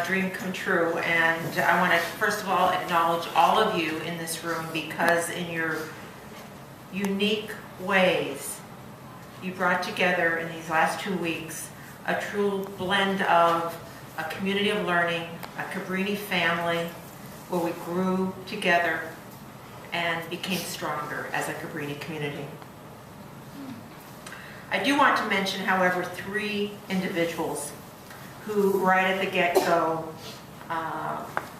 dream come true. And I want to first of all acknowledge all of you in this room, because in your unique ways you brought together in these last 2 weeks a true blend of a community of learning, a Cabrini family where we grew together and became stronger as a Cabrini community. I do want to mention, however, 3 individuals who right at the get-go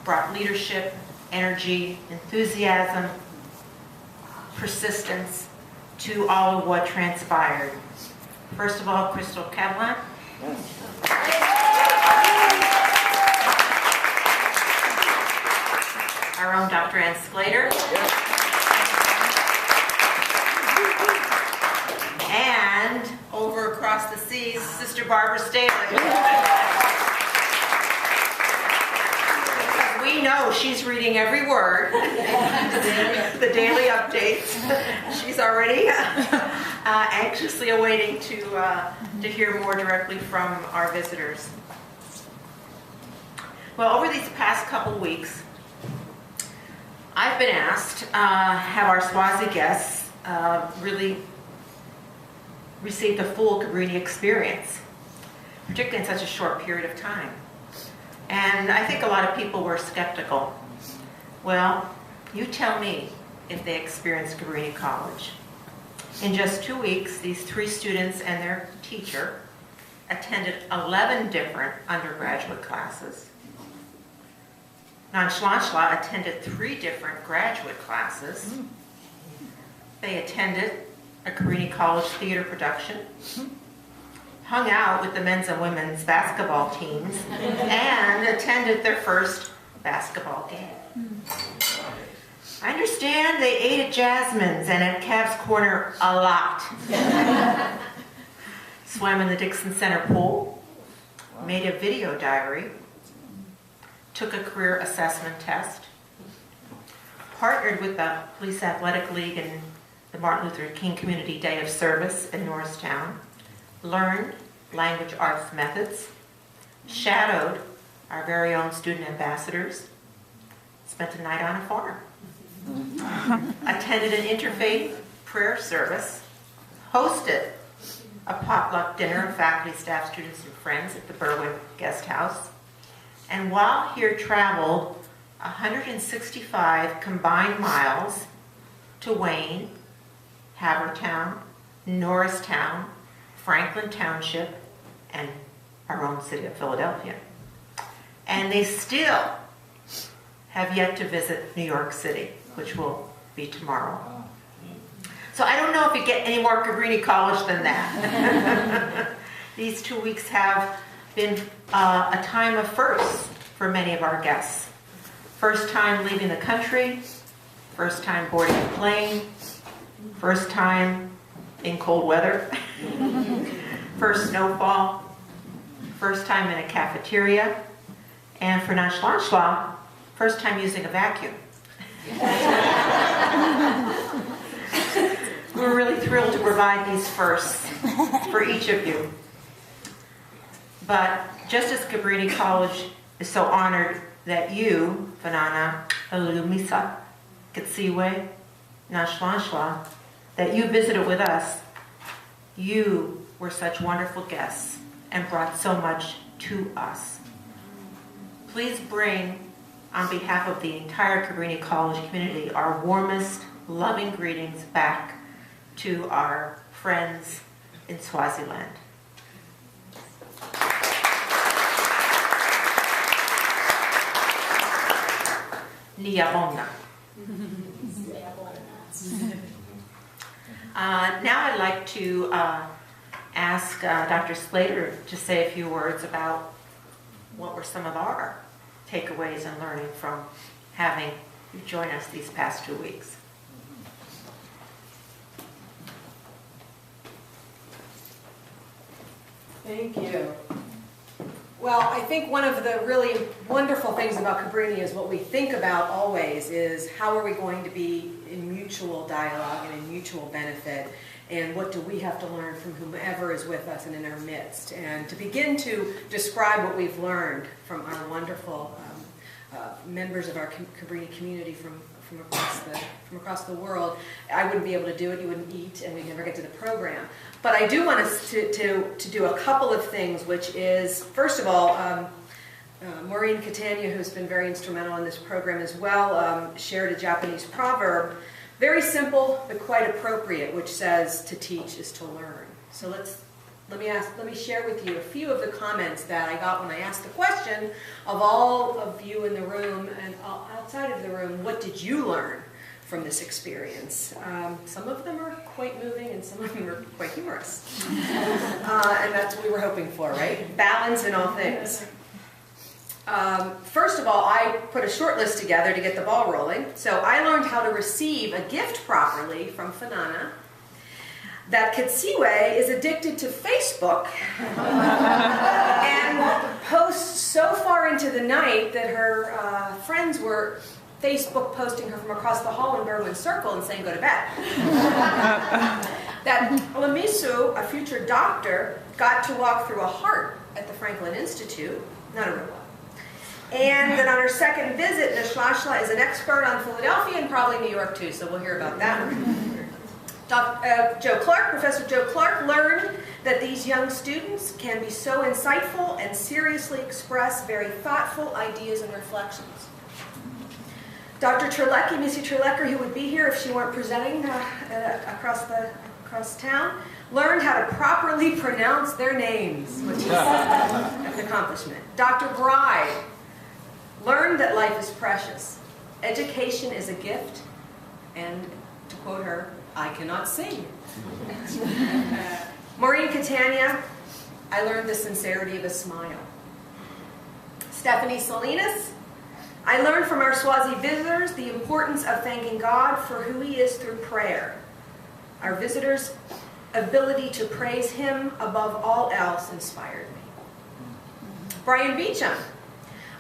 brought leadership, energy, enthusiasm, persistence to all of what transpired. First of all, Crystal Kevlin. Our own Dr. Ann Sclater. And over across the seas, Sister Barbara Staley. We know she's reading every word, the daily updates. She's already anxiously awaiting to hear more directly from our visitors. Well, over these past couple weeks, I've been asked have our Swazi guests really receive the full Cabrini experience, particularly in such a short period of time. And I think a lot of people were skeptical. Well, you tell me if they experienced Cabrini College. In just 2 weeks, these 3 students and their teacher attended 11 different undergraduate classes. Nanshlanshla attended 3 different graduate classes. They attended a Cabrini College theater production, hung out with the men's and women's basketball teams, and attended their first basketball game. I understand they ate at Jasmine's and at Cavs Corner a lot. Swam in the Dixon Center pool, made a video diary, took a career assessment test, partnered with the Police Athletic League and the Martin Luther King Community Day of Service in Norristown, learned language arts methods, shadowed our very own student ambassadors, spent a night on a farm, attended an interfaith prayer service, hosted a potluck dinner of faculty, staff, students, and friends at the Berwyn Guest House, and while here traveled 165 combined miles to Wayne, Havertown, Norristown, Franklin Township, and our own city of Philadelphia. And they still have yet to visit New York City, which will be tomorrow. So I don't know if you get any more Cabrini College than that. These 2 weeks have been a time of firsts for many of our guests. First time leaving the country, first time boarding a plane, first time in cold weather, first snowfall, first time in a cafeteria, and for Nanshlanshla, first time using a vacuum. We're really thrilled to provide these firsts for each of you. But just as Cabrini College is so honored that you, Vanana, Alumisa, Katsiwe, Nanshlanshla, that you visited with us, you were such wonderful guests and brought so much to us. Please bring, on behalf of the entire Cabrini College community, our warmest, loving greetings back to our friends in Swaziland. Niyabonga. Now I'd like to ask Dr. Sclater to say a few words about what were some of our takeaways and learning from having you join us these past 2 weeks. Thank you. Well, I think one of the really wonderful things about Cabrini is what we think about always is how are we going to be in mutual dialogue and in mutual benefit, and what do we have to learn from whomever is with us and in our midst. And to begin to describe what we've learned from our wonderful members of our Cabrini community from across the world, I wouldn't be able to do it, you wouldn't eat, and we'd never get to the program. But I do want us to do a couple of things, which is, first of all, Maureen Catania, who's been very instrumental in this program as well, shared a Japanese proverb, very simple but quite appropriate, which says, to teach is to learn. So let me share with you a few of the comments that I got when I asked the question of all of you in the room and outside of the room, what did you learn from this experience? Some of them are quite moving and some of them are quite humorous. And that's what we were hoping for, right? Balance in all things. First of all, I put a short list together to get the ball rolling. So I learned how to receive a gift properly from Fanana, that Katsiwe is addicted to Facebook and posts so far into the night that her friends were Facebook posting her from across the hall in Berwyn Circle and saying, go to bed. That Lamisu, a future doctor, got to walk through a heart at the Franklin Institute, not a real one. And that on her second visit, Nashlashla is an expert on Philadelphia and probably New York too, so we'll hear about that. Professor Joe Clark learned that these young students can be so insightful and seriously express very thoughtful ideas and reflections. Dr. Terlecki, Missy Terlecker, who would be here if she weren't presenting across town, learned how to properly pronounce their names, which is an accomplishment. Dr. Bride learned that life is precious. Education is a gift, and to quote her, I cannot sing. Maureen Catania, I learned the sincerity of a smile. Stephanie Salinas, I learned from our Swazi visitors the importance of thanking God for who He is through prayer. Our visitors' ability to praise Him above all else inspired me. Brian Beecham,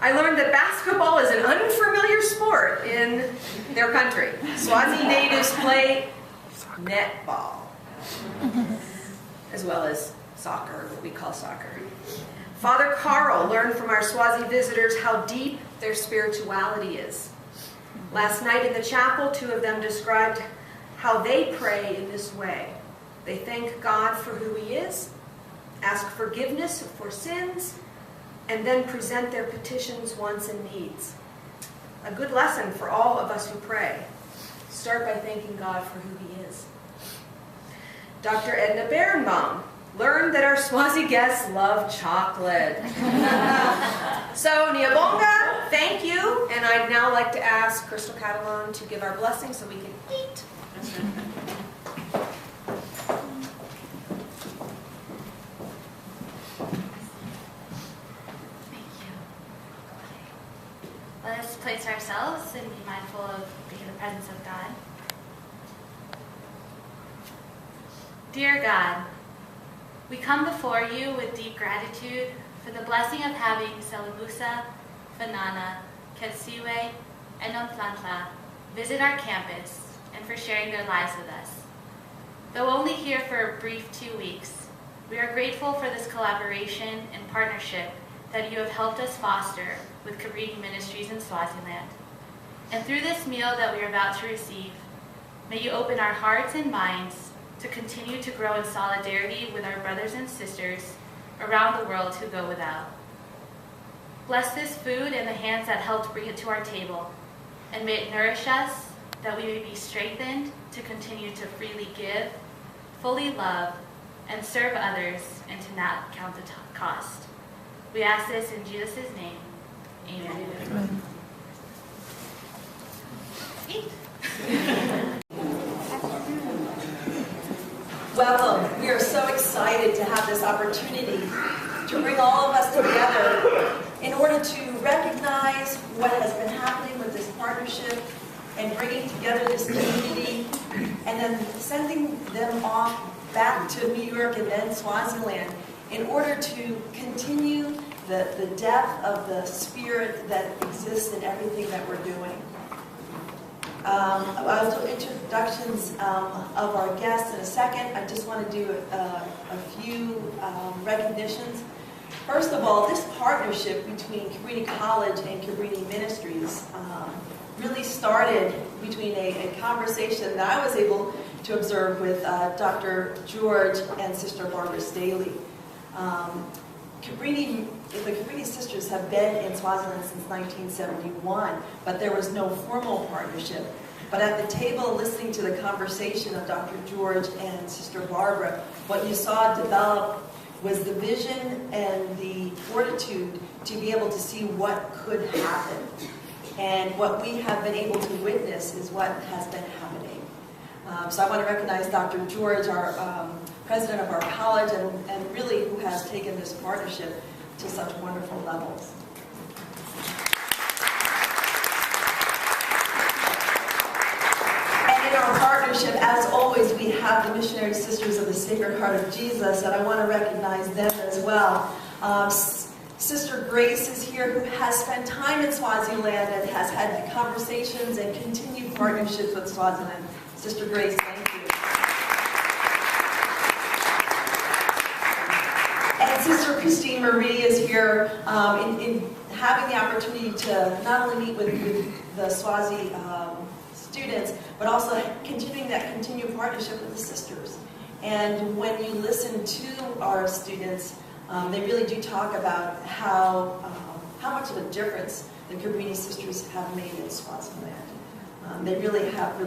I learned that basketball is an unfamiliar sport in their country. Swazi natives play netball, as well as soccer, what we call soccer. Father Carl learned from our Swazi visitors how deep their spirituality is. Last night in the chapel, two of them described how they pray in this way. They thank God for who He is, ask forgiveness for sins, and then present their petitions, wants, and needs. A good lesson for all of us who pray. Start by thanking God for who He is. Dr. Edna Berenbaum learned that our Swazi guests love chocolate. So, Niabonga, thank you. And I'd now like to ask Crystal Catalan to give our blessing so we can eat. Let us place ourselves and be mindful of being in the presence of God. Dear God, we come before you with deep gratitude for the blessing of having Selamusa, Fanana, Katsiwe, and Nontlantla visit our campus and for sharing their lives with us. Though only here for a brief 2 weeks, we are grateful for this collaboration and partnership that you have helped us foster with Cabrini Ministries in Swaziland. And through this meal that we are about to receive, may you open our hearts and minds to continue to grow in solidarity with our brothers and sisters around the world who go without. Bless this food and the hands that helped bring it to our table, and may it nourish us, that we may be strengthened to continue to freely give, fully love, and serve others, and to not count the cost. We ask this in Jesus' name. Amen. Amen. Eat. Welcome. We are so excited to have this opportunity to bring all of us together in order to recognize what has been happening with this partnership and bringing together this community and then sending them off back to New York and then Swaziland in order to continue the depth of the spirit that exists in everything that we're doing. I'll do introductions of our guests in a second. I just want to do a few recognitions. First of all, this partnership between Cabrini College and Cabrini Ministries really started between a conversation that I was able to observe with Dr. George and Sister Barbara Staley. The Cabrini sisters have been in Swaziland since 1971, but there was no formal partnership. But at the table, listening to the conversation of Dr. George and Sister Barbara, what you saw develop was the vision and the fortitude to be able to see what could happen. And what we have been able to witness is what has been happening. So I want to recognize Dr. George, our president of our college, and really who has taken this partnership to such wonderful levels. And in our partnership, as always, we have the Missionary Sisters of the Sacred Heart of Jesus, and I want to recognize them as well. Sister Grace is here, who has spent time in Swaziland and has had conversations and continued partnerships with Swaziland. Sister Grace, thank you. And Sister Christine Marie is here in having the opportunity to not only meet with the Swazi students, but also continuing that continued partnership with the sisters. And when you listen to our students, they really do talk about how much of a difference the Cabrini sisters have made in Swaziland. They really have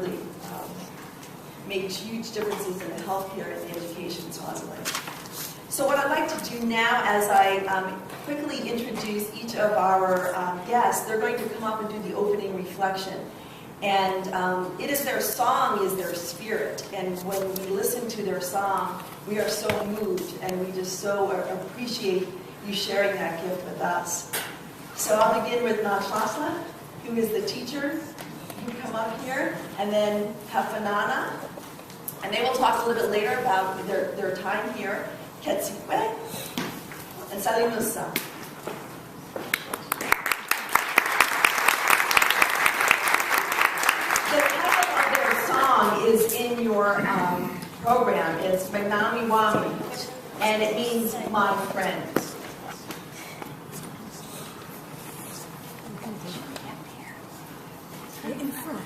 made huge differences in the healthcare and the education in Swaziland. So what I'd like to do now, as I quickly introduce each of our guests, they're going to come up and do the opening reflection. And it is their song, is their spirit. And when we listen to their song, we are so moved, and we just so appreciate you sharing that gift with us. So I'll begin with Natasha, who is the teacher. You can come up here, and then Hafanana. And they will talk a little bit later about their time here. Ketsikwe and Salimusa. The title of their song is in your program. It's Magnami Wami, and it means my friend. In front.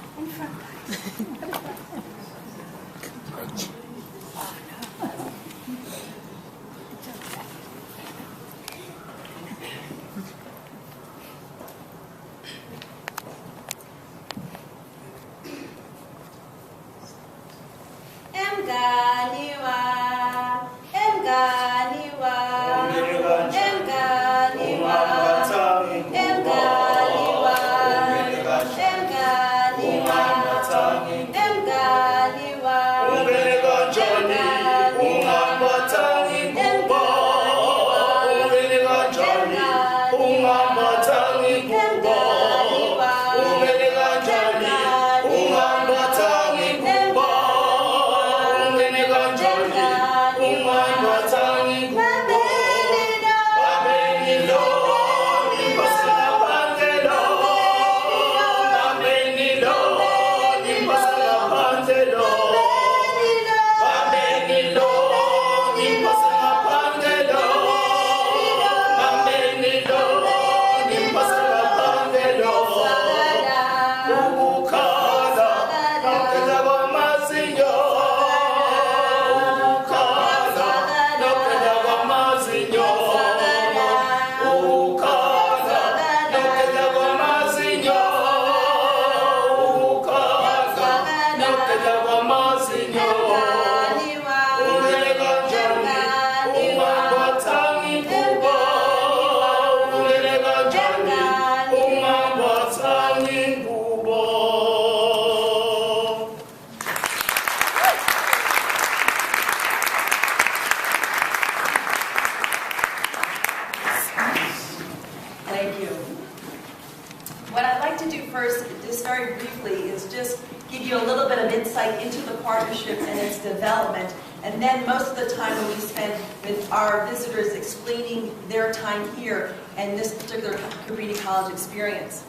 And then most of the time will be spent with our visitors explaining their time here and this particular Cabrini College experience.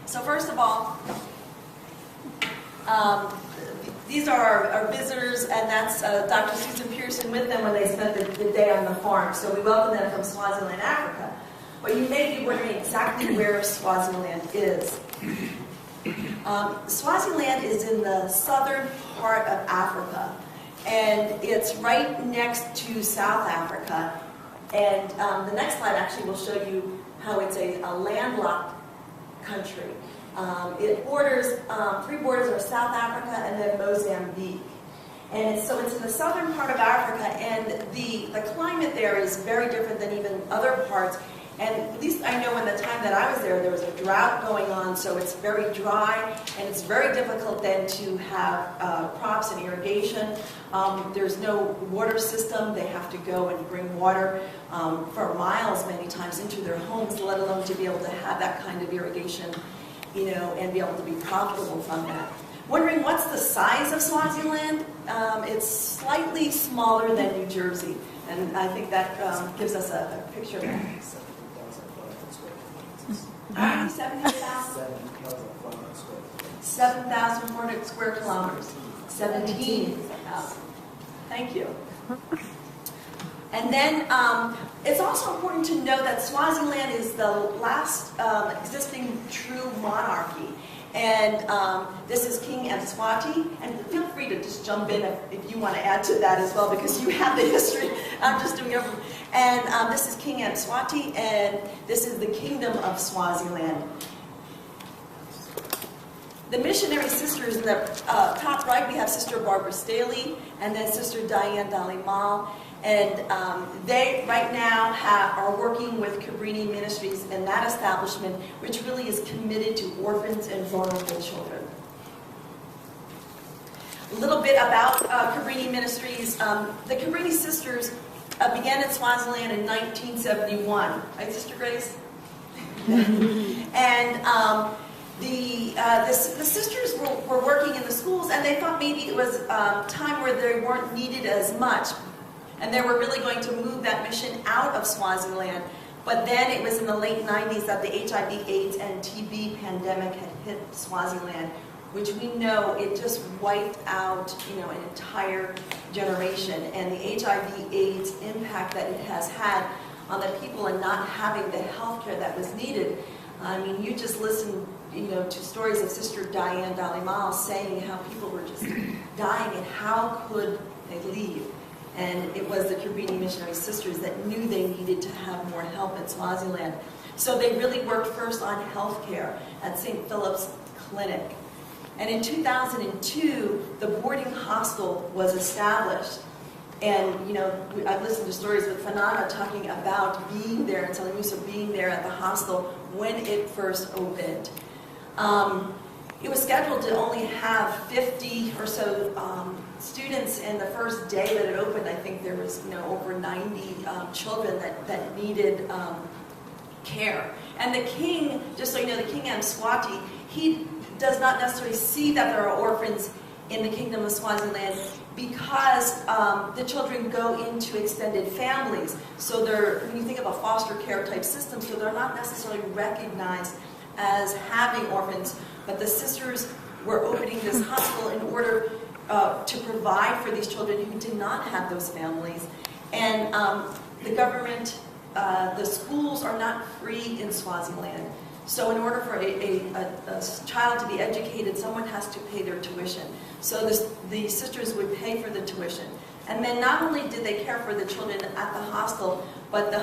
So first of all, these are our visitors, and that's Dr. Susan Pearson with them when they spent the day on the farm. So we welcome them from Swaziland, Africa. But you may be wondering exactly where Swaziland is. Swaziland is in the southern part of Africa, and it's right next to South Africa. And the next slide actually will show you how it's a landlocked country. It borders, three borders are South Africa and then Mozambique. And so it's in the southern part of Africa, and the climate there is very different than even other parts. And at least I know in the time that I was there was a drought going on, so it's very dry, and it's very difficult then to have crops and irrigation. There's no water system. They have to go and bring water for miles many times into their homes, let alone to be able to have that kind of irrigation, you know, and be able to be profitable from that. Wondering what's the size of Swaziland? It's slightly smaller than New Jersey, and I think that gives us a picture of that. 70,000? 7,400 square kilometers. 17,000. Thank you. And then it's also important to know that Swaziland is the last existing true monarchy. And this is King Mswati. And feel free to just jump in if you want to add to that as well, because you have the history. I'm just doing everything. And this is King Mswati, and this is the Kingdom of Swaziland. The missionary sisters in the top right, we have Sister Barbara Staley, and then Sister Diane Dalimal. And they, right now, are working with Cabrini Ministries in that establishment, which really is committed to orphans and vulnerable children. A little bit about Cabrini Ministries. The Cabrini Sisters began in Swaziland in 1971. Right, Sister Grace? And the sisters were working in the schools, and they thought maybe it was time where they weren't needed as much. And they were really going to move that mission out of Swaziland. But then it was in the late 90s that the HIV, AIDS, and TB pandemic had hit Swaziland, which we know it just wiped out, you know, an entire generation. And the HIV, AIDS impact that it has had on the people and not having the health care that was needed. I mean, you just listen, you know, to stories of Sister Diane Dalimal saying how people were just dying and how could they leave. And it was the Cabrini Missionary Sisters that knew they needed to have more help in Swaziland. So they really worked first on health care at St. Philip's Clinic. And in 2002, the boarding hostel was established. And, you know, I've listened to stories with Fanana talking about being there, and Salamusa being there at the hostel when it first opened. It was scheduled to only have 50 or so students, and the first day that it opened, I think there was, you know, over 90 children that needed care. And the king, just so you know, the King Mswati, he does not necessarily see that there are orphans in the Kingdom of Swaziland because the children go into extended families. So they're, when you think of a foster care type system, so they're not necessarily recognized as having orphans, but the sisters were opening this hospital in order to provide for these children who did not have those families. And the government, the schools are not free in Swaziland. So in order for a child to be educated, someone has to pay their tuition. So the sisters would pay for the tuition. And then not only did they care for the children at the hostel, but the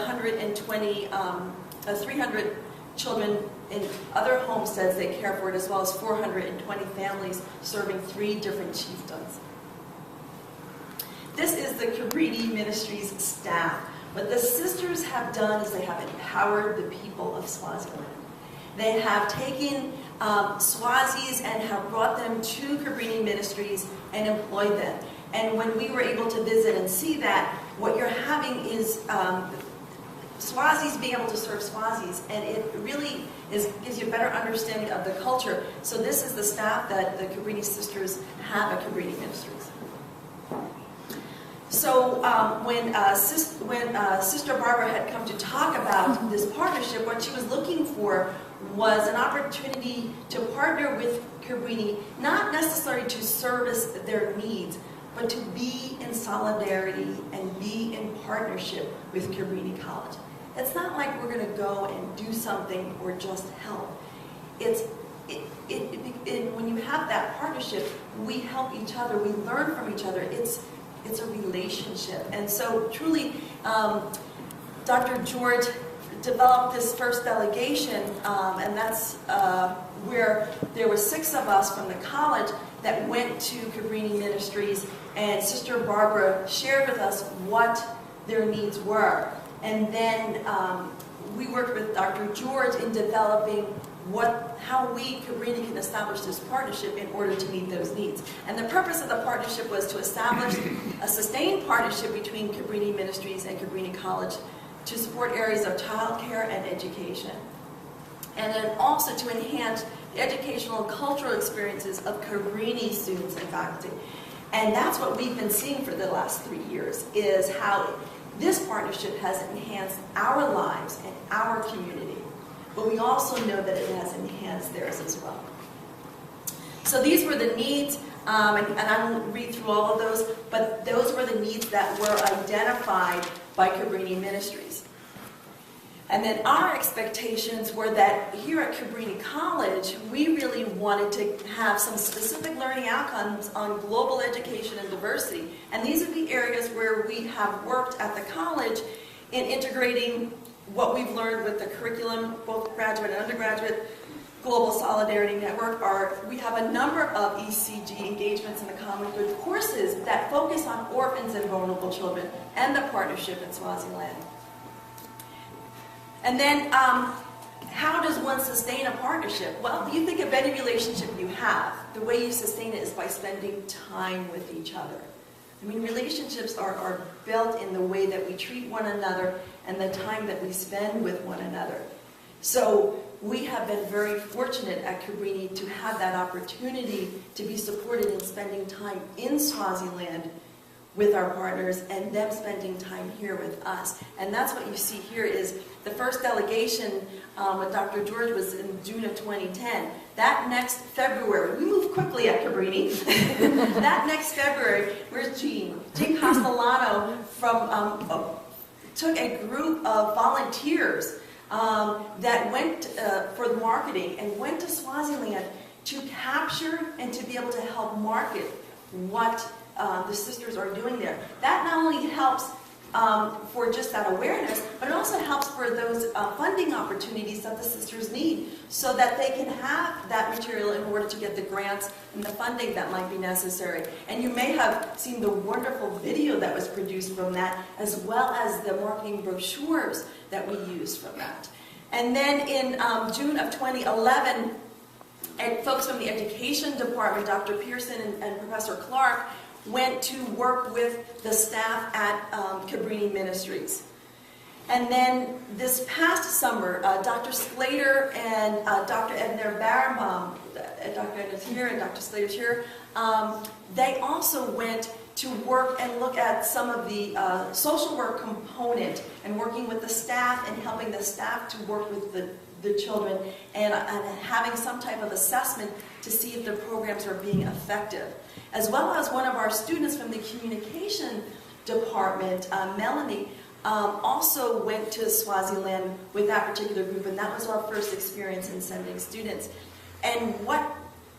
300 children in other homesteads, they care for it, as well as 420 families serving 3 different chiefdoms. This is the Cabrini Ministries staff. What the sisters have done is they have empowered the people of Swaziland. They have taken Swazis and have brought them to Cabrini Ministries and employed them. And when we were able to visit and see that, what you're having is Swazis being able to serve Swazis, and it really gives you a better understanding of the culture. So this is the staff that the Cabrini sisters have at Cabrini Ministries. when Sister Barbara had come to talk about this partnership, what she was looking for was an opportunity to partner with Cabrini, not necessarily to service their needs, but to be in solidarity and be in partnership with Cabrini College. It's not like we're going to go and do something or just help. When you have that partnership, we help each other, we learn from each other. It's a relationship. And so truly, Dr. George developed this first delegation, and that's where there were 6 of us from the college that went to Cabrini Ministries, and Sister Barbara shared with us what their needs were. And then we worked with Dr. George in developing how we, Cabrini, can establish this partnership in order to meet those needs. And the purpose of the partnership was to establish a sustained partnership between Cabrini Ministries and Cabrini College to support areas of childcare and education. And then also to enhance the educational and cultural experiences of Cabrini students and faculty. And that's what we've been seeing for the last 3 years, is how this partnership has enhanced our lives and our community. But we also know that it has enhanced theirs as well. So these were the needs, and I won't read through all of those, but those were the needs that were identified by Cabrini Ministries. And then our expectations were that here at Cabrini College, we really wanted to have some specific learning outcomes on global education and diversity. And these are the areas where we have worked at the college in integrating what we've learned with the curriculum, both graduate and undergraduate, Global Solidarity Network. We have a number of ECG engagements in the Common Good courses that focus on orphans and vulnerable children and the partnership in Swaziland. And then, how does one sustain a partnership? Well, you think of any relationship you have, the way you sustain it is by spending time with each other. I mean, relationships are built in the way that we treat one another and the time that we spend with one another. So we have been very fortunate at Cabrini to have that opportunity to be supported in spending time in Swaziland with our partners and them spending time here with us. And that's what you see here is the first delegation with Dr. George was in June of 2010. That next February, we move quickly at Cabrini. That next February, where's Jean? Jean Castellano took a group of volunteers that went for the marketing and went to Swaziland to capture and to be able to help market what the sisters are doing there. That not only helps for just that awareness, but it also helps for those funding opportunities that the sisters need so that they can have that material in order to get the grants and the funding that might be necessary. And you may have seen the wonderful video that was produced from that, as well as the marketing brochures that we used from that. And then in June of 2011, folks from the education department, Dr. Pearson and Professor Clark, went to work with the staff at Cabrini Ministries. And then this past summer, Dr. Slater and Dr. Edna Barenbaum, Dr. Edna's here and Dr. Slater's here, they also went to work and look at some of the social work component and working with the staff and helping the staff to work with the children and having some type of assessment to see if the programs are being effective. As well as one of our students from the communication department, Melanie, also went to Swaziland with that particular group, and that was our first experience in sending students. And what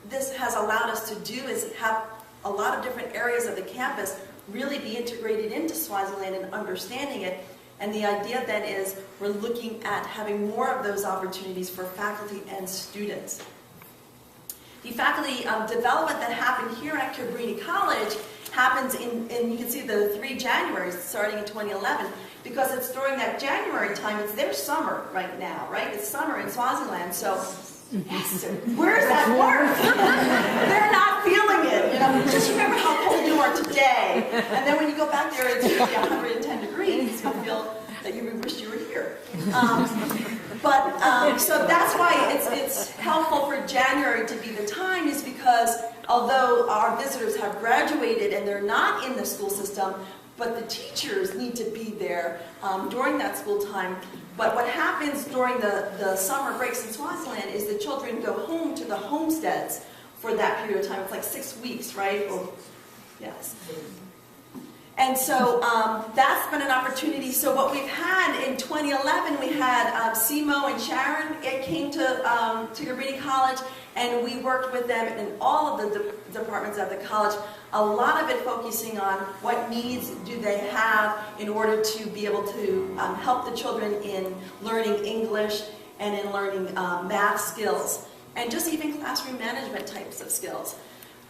this has allowed us to do is have a lot of different areas of the campus really be integrated into Swaziland and understanding it. And the idea then is we're looking at having more of those opportunities for faculty and students. The faculty development that happened here at Cabrini College happens in you can see the 3 Januaries starting in 2011, because it's during that January time, it's their summer right now, right? It's summer in Swaziland, so yes, where's that work? They're not feeling it. You know, just remember how cold you are today, and then when you go back there, it's 110 degrees. You feel that you wish you were here. So that's why it's helpful for January to be the time, is because although our visitors have graduated and they're not in the school system, but the teachers need to be there during that school time. But what happens during the summer breaks in Swaziland is the children go home to the homesteads for that period of time. It's like 6 weeks, right? Or, yes. And so that's been an opportunity. So what we've had in 2011, we had Simo and Sharon. It came to Cabrini College, and we worked with them in all of the departments at the college. A lot of it focusing on what needs do they have in order to be able to help the children in learning English and in learning math skills, and just even classroom management types of skills.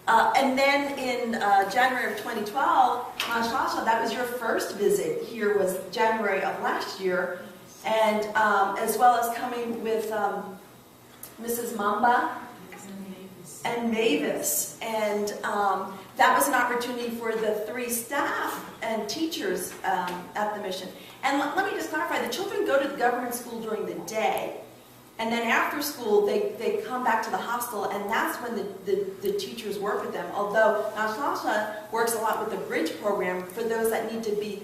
And then in January of 2012, Shasha, that was your first visit here, was January of last year, and as well as coming with Mrs. Mamba and Mavis. And that was an opportunity for the 3 staff and teachers at the mission. And let me just clarify, the children go to the government school during the day. And then after school, they come back to the hostel, and that's when the teachers work with them. Although Natasha works a lot with the Bridge program for those that need to be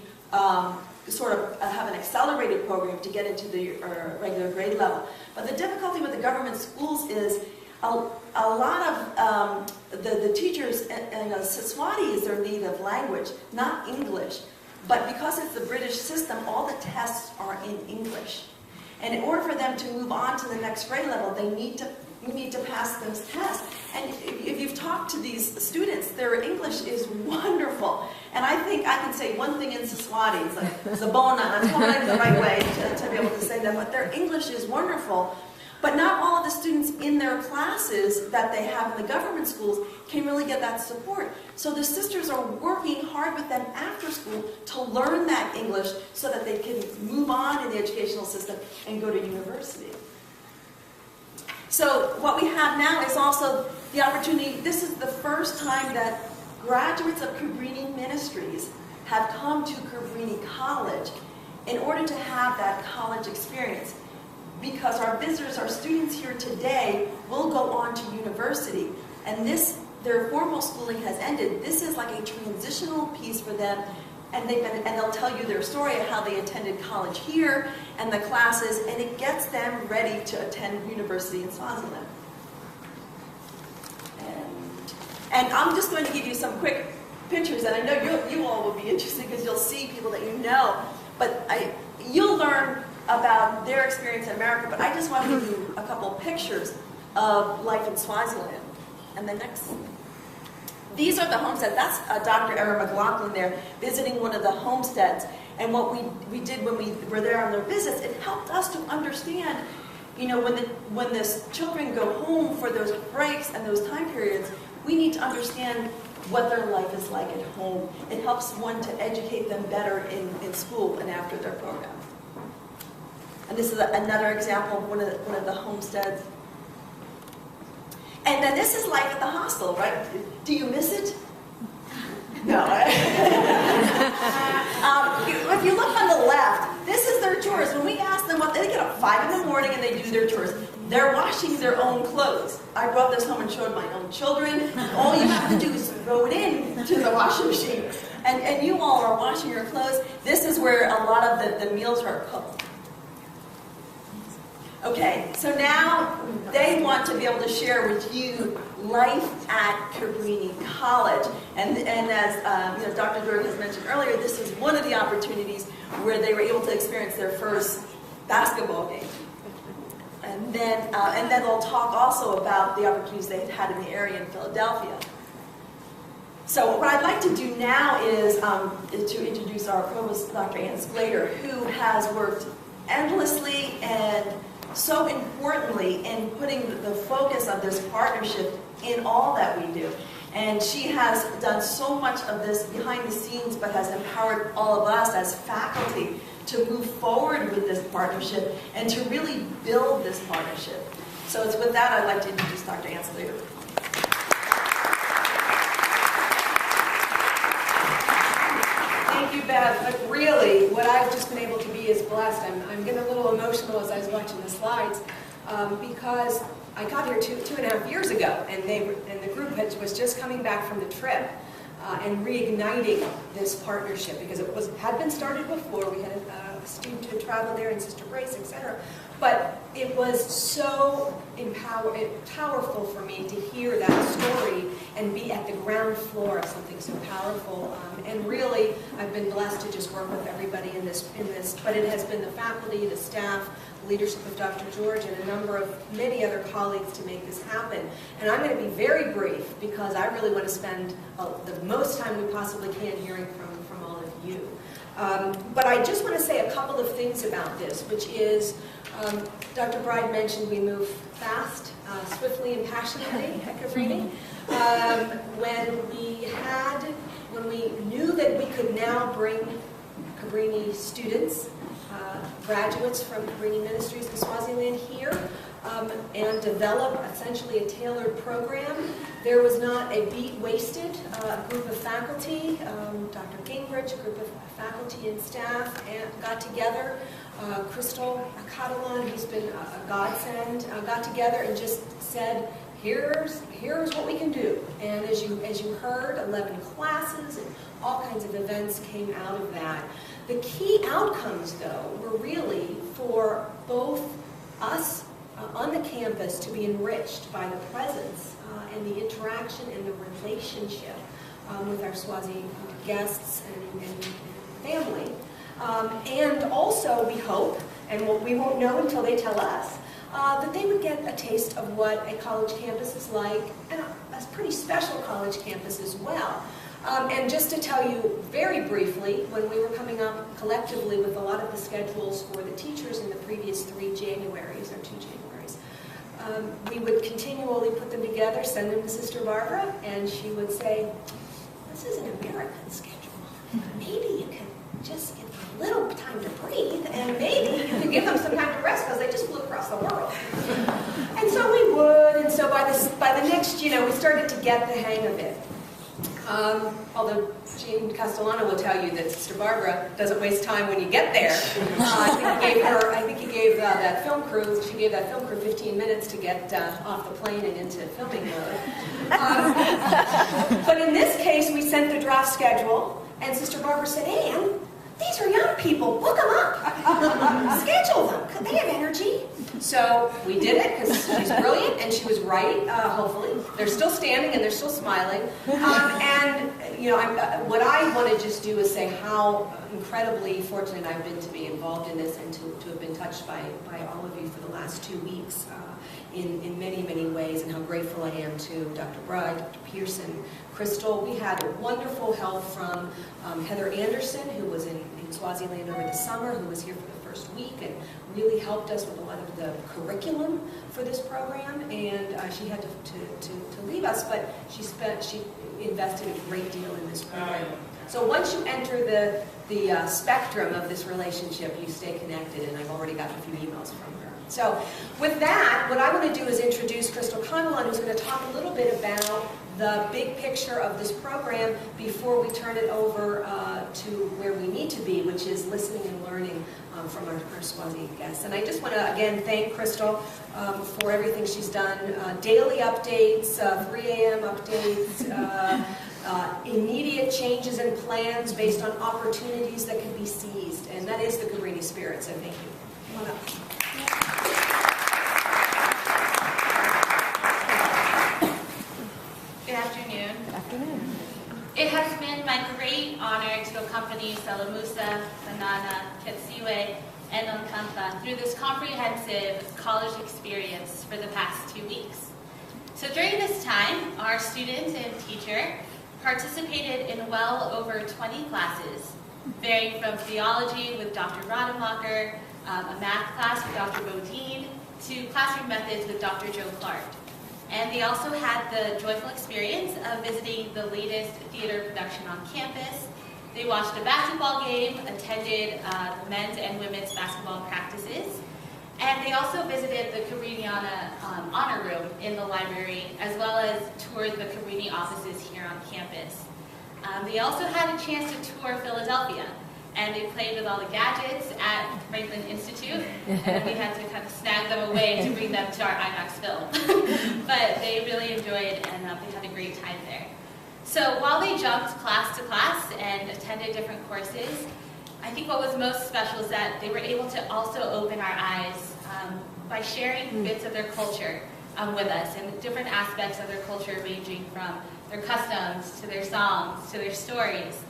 sort of have an accelerated program to get into the regular grade level. But the difficulty with the government schools is a lot of the teachers, Siswati is their native language, not English. But because it's the British system, all the tests are in English. And in order for them to move on to the next grade level, you need to pass those tests. And if you've talked to these students, their English is wonderful. And I think I can say one thing in Siswati, it's like Zabona, I'm telling the right way to be able to say that, but their English is wonderful. But not all of the students in their classes that they have in the government schools can really get that support. So the sisters are working hard with them after school to learn that English so that they can move on in the educational system and go to university. So what we have now is also the opportunity. This is the first time that graduates of Cabrini Ministries have come to Cabrini College in order to have that college experience. Because our visitors, our students here today, will go on to university. And their formal schooling has ended. This is like a transitional piece for them. And they'll tell you their story of how they attended college here and the classes, and it gets them ready to attend university in Swaziland. And I'm just going to give you some quick pictures, and I know you all will be interested because you'll see people that you know. But you'll learn about their experience in America, but I just want to give you a couple pictures of life in Swaziland. And the next, these are the homesteads. That's Dr. Era McLaughlin there visiting one of the homesteads. And what we did when we were there on their visits, it helped us to understand, when the children go home for those breaks and those time periods, we need to understand what their life is like at home. It helps one to educate them better in school and after their program. And this is another example of one of the homesteads. And then this is life at the hostel, right? Do you miss it? No. If you look on the left, this is their chores. When we ask them what they get up 5 in the morning and they do their chores, they're washing their own clothes. I brought this home and showed my own children. All you have to do is throw it in to the washing machine. And you all are washing your clothes. This is where a lot of the meals are cooked. Okay, so now they want to be able to share with you life at Cabrini College. And as Dr. Durg has mentioned earlier, this is one of the opportunities where they were able to experience their first basketball game. And then they'll talk also about the opportunities they've had in the area in Philadelphia. So what I'd like to do now is to introduce our provost, Dr. Ann Sclater, who has worked endlessly and so importantly in putting the focus of this partnership in all that we do. And she has done so much of this behind the scenes, but has empowered all of us as faculty to move forward with this partnership and to really build this partnership. So it's with that I'd like to introduce Dr. Ann Sclater. Thank you, Beth. But really, what I've just been able to be is blessed. I'm getting a little emotional as I was watching the slides because I got here two and a half years ago, and the group was just coming back from the trip. and reigniting this partnership, because it had been started before. We had a student who traveled there and Sister Grace, etc. But it was so powerful for me to hear that story and be at the ground floor of something so powerful. And really, I've been blessed to just work with everybody in this. But it has been the faculty, the staff, leadership of Dr. George, and a number of many other colleagues to make this happen. And I'm going to be very brief because I really want to spend the most time we possibly can hearing from all of you. But I just want to say a couple of things about this, which is, Dr. Bride mentioned we move fast, swiftly and passionately at Cabrini. When we knew that we could now bring Cabrini students, graduates from Cabrini Ministries in Swaziland here, and develop essentially a tailored program, there was not a beat wasted. A group of faculty, Dr. Gingrich, a group of faculty and staff got together. Crystal Catalan, who's been a godsend, got together and just said, here's what we can do. And as you heard, 11 classes and all kinds of events came out of that. The key outcomes, though, were really for both us on the campus to be enriched by the presence and the interaction and the relationship with our Swazi guests and family. And also, we hope, and we won't know until they tell us, that they would get a taste of what a college campus is like, and a pretty special college campus as well. And just to tell you very briefly, when we were coming up collectively with a lot of the schedules for the teachers in the previous 3 Januaries, or 2 Januaries, we would continually put them together, send them to Sister Barbara, and she would say, this is an American schedule. Maybe you can just give them a little time to breathe, and maybe you can give them some time to rest because they just flew across the world. And so we would, and so by the next, we started to get the hang of it. Although Jean Castellano will tell you that Sister Barbara doesn't waste time when you get there. I think he gave that film crew, she gave that film crew 15 minutes to get off the plane and into filming mode. But in this case, we sent the draft schedule, and Sister Barbara said, Ann, these are young people, look them up, schedule them, could they have energy? So we did it because she's brilliant, and she was right, hopefully. They're still standing and they're still smiling. What I want to just do is say how incredibly fortunate I've been to be involved in this and to have been touched by all of you for the last 2 weeks in many, many ways, and how grateful I am to Dr. Bride, Dr. Pearson, Crystal. We had wonderful help from Heather Anderson, who was in Swaziland over the summer, who was here for the first week and really helped us with a lot of the curriculum for this program. And she had to leave us, but she invested a great deal in this program. So once you enter the spectrum of this relationship, you stay connected, and I've already gotten a few emails from her. So with that, what I want to do is introduce Crystal Conlon, who's going to talk a little bit about the big picture of this program before we turn it over to where we need to be, which is listening and learning from our Swazi guests. And I just want to, again, thank Crystal for everything she's done. Daily updates, 3 a.m. updates, immediate changes and plans based on opportunities that can be seized. And that is the Cabrini spirit, so thank you. Come on up. Good afternoon. Good afternoon. It has been my great honor to accompany Salamusa, Banana, Ketsiwe, and Onkampa through this comprehensive college experience for the past 2 weeks. So during this time, our student and teacher participated in well over 20 classes, varying from theology with Dr. Rademacher, a math class with Dr. Bodine, to classroom methods with Dr. Joe Clark. And they also had the joyful experience of visiting the latest theater production on campus. They watched a basketball game, attended the men's and women's basketball practices, and they also visited the Cabrini Honor Room in the library, as well as toured the Cabrini offices here on campus. They also had a chance to tour Philadelphia, and they played with all the gadgets at Franklin Institute, and we had to kind of snag them away to bring them to our IMAX film. But they really enjoyed, and they had a great time there. So while they jumped class to class and attended different courses, I think what was most special is that they were able to also open our eyes by sharing bits of their culture with us, and different aspects of their culture, ranging from their customs to their songs to their stories.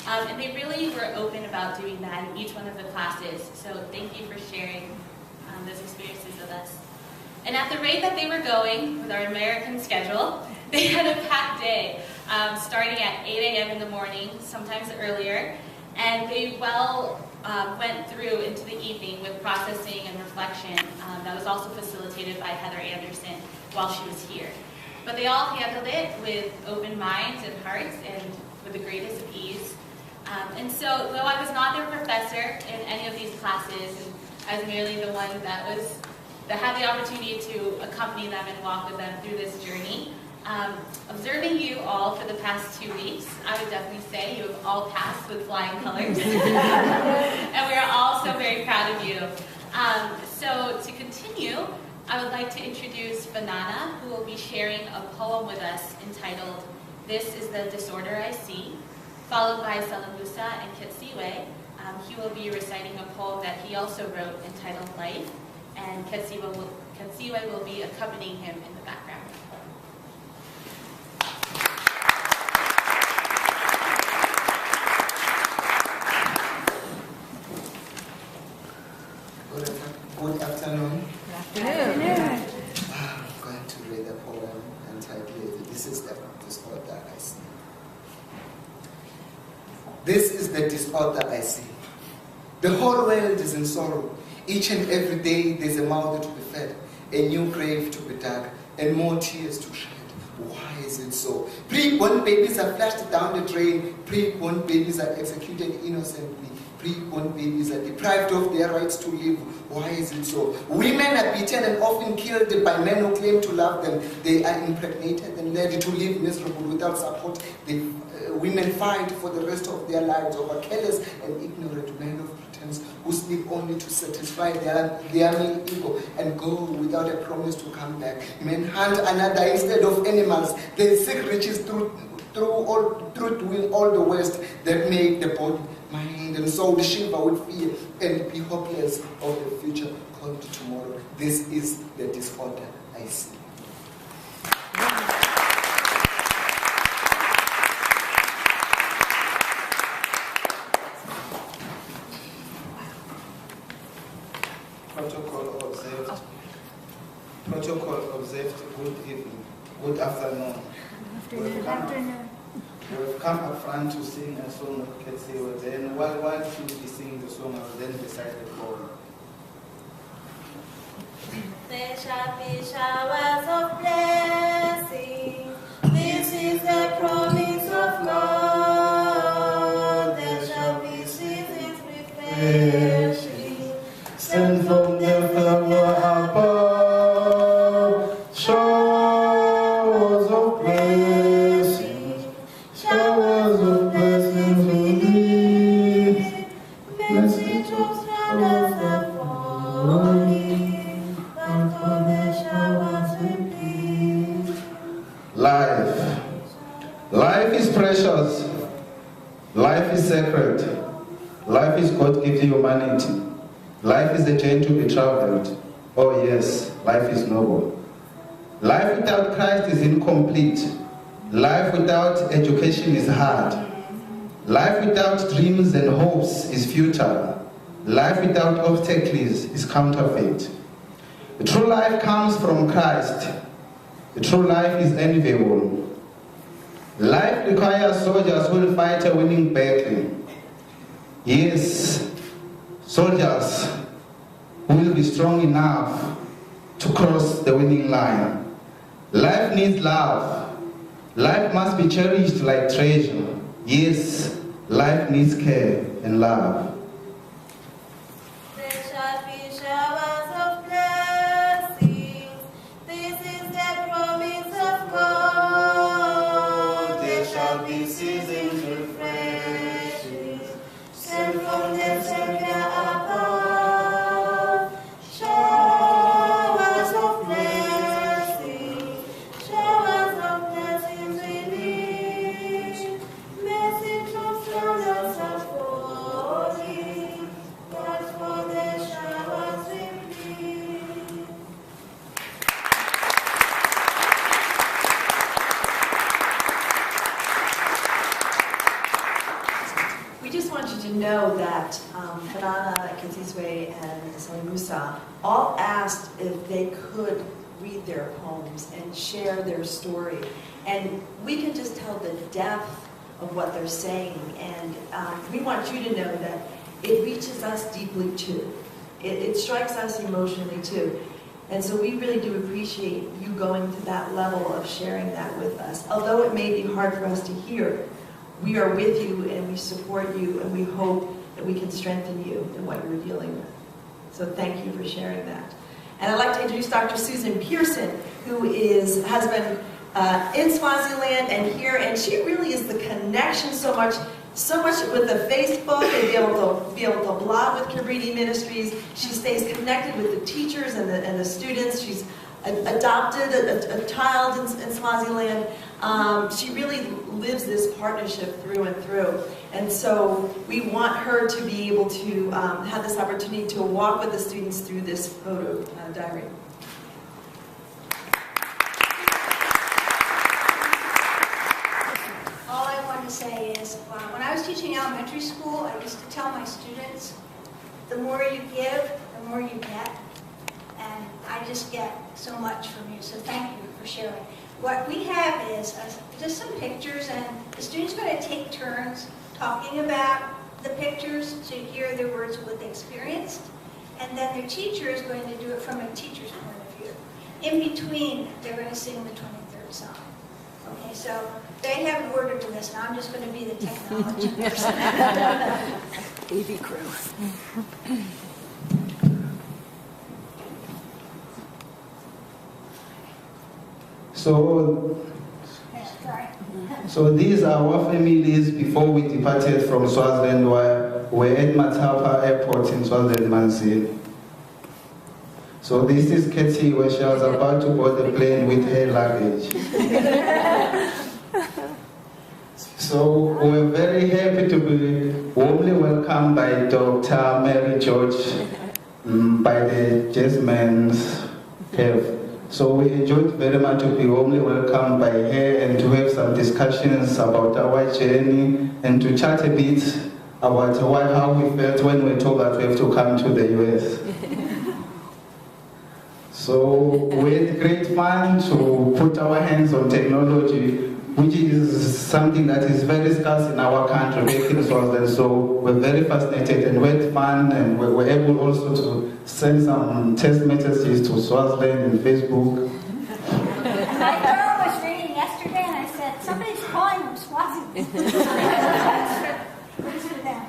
And they really were open about doing that in each one of the classes. So thank you for sharing those experiences with us. And at the rate that they were going with our American schedule, they had a packed day, starting at 8 a.m. in the morning, sometimes earlier, and they went through into the evening with processing and reflection that was also facilitated by Heather Anderson while she was here. But they all handled it with open minds and hearts and with the greatest of ease. And so, though I was not their professor in any of these classes, and I was merely the one that had the opportunity to accompany them and walk with them through this journey, observing you all for the past 2 weeks, I would definitely say you have all passed with flying colors. And we are all so very proud of you. So to continue, I would like to introduce Banana, who will be sharing a poem with us entitled, "This is the Disorder I See," followed by Salamusa and Ketsiwe. He will be reciting a poem that he also wrote entitled "Life," and Ketsiwe will be accompanying him in the background. Good afternoon. Good afternoon. I'm going to read a poem entitled, "This is the Disorder I See." This is the disorder I see. The whole world is in sorrow. Each and every day there's a mouth to be fed, a new grave to be dug, and more tears to shed. Why is it so? Pre-born babies are flushed down the drain. Pre-born babies are executed innocently. Pre-born babies are deprived of their rights to live. Why is it so? Women are beaten and often killed by men who claim to love them. They are impregnated and led to live miserable without support. Women fight for the rest of their lives over careless and ignorant men of pretense who sleep only to satisfy their male ego and go without a promise to come back. Men hunt another instead of animals. They seek riches through doing all the waste that make the body, mind, and soul shiver with fear and be hopeless of the future called tomorrow. This is the disorder I see. Protocol observed. Good evening. Good afternoon. We've come up front to sing a song of Ketsiwe. Then while she will be singing the song, I will then recite the poem. There shall be showers of blessing. This is the promise of God. There shall be seasons refreshing. Send from the flower above, showers of blessing, showers of blessings we need. Many drops round us are falling, but for the showers we plead. Life is precious. Life is sacred. Life is God-given humanity. Life is a journey to be traveled. Oh yes, life is noble. Life without Christ is incomplete. Life without education is hard. Life without dreams and hopes is futile. Life without obstacles is counterfeit. The true life comes from Christ. The true life is enviable. Life requires soldiers who will fight a winning battle. Yes, soldiers who will be strong enough to cross the winning line. Life needs love. Life must be cherished like treasure. Yes, life needs care and love. There shall be showers of blessings. This is the promise of God. There shall be seasons refreshing. Sent from the Savior above. Showers of blessings. Showers of blessings we need. know that Fanana, Kizizwe, and Salimusa all asked if they could read their poems and share their story. And we can just tell the depth of what they're saying. And we want you to know that it reaches us deeply too. It strikes us emotionally too. And so we really do appreciate you going to that level of sharing that with us. Although it may be hard for us to hear, we are with you and we support you and we hope that we can strengthen you in what you're dealing with. So thank you for sharing that. And I'd like to introduce Dr. Susan Pearson, who has been in Swaziland and here, and she really is the connection so much with the Facebook and be able to blog with Cabrini Ministries. She stays connected with the teachers and the students. She's adopted a child in Swaziland. She really lives this partnership through and through. And so we want her to be able to have this opportunity to walk with the students through this photo diary. All I want to say is, when I was teaching elementary school, I used to tell my students, the more you give, the more you get. And I just get so much from you, so thank you for sharing. What we have is just some pictures, and the students are going to take turns talking about the pictures to hear their words of what they experienced. And then their teacher is going to do it from a teacher's point of view. In between, they're going to sing the 23rd Psalm. Okay, so they haven't ordered to this, and I'm just going to be the technology person. AV crew. So these are our families before we departed from Swaziland. We're at Matapa Airport in Swaziland, Manzini. So this is Katie, where she was about to board the plane with her luggage. So we're very happy to be warmly welcomed by Dr. Mary George, by the Jasmine's Health. So we enjoyed very much to be warmly welcomed by her and to have some discussions about our journey and to chat a bit about how we felt when we were told that we have to come to the US. So we had great fun to put our hands on technology, which is something that is very scarce in our country, back in Swaziland. So we're very fascinated and we had fun, and we were able also to send some text messages to Swaziland and Facebook. My girl was reading yesterday, and I said, somebody's calling them Swaziland. For them.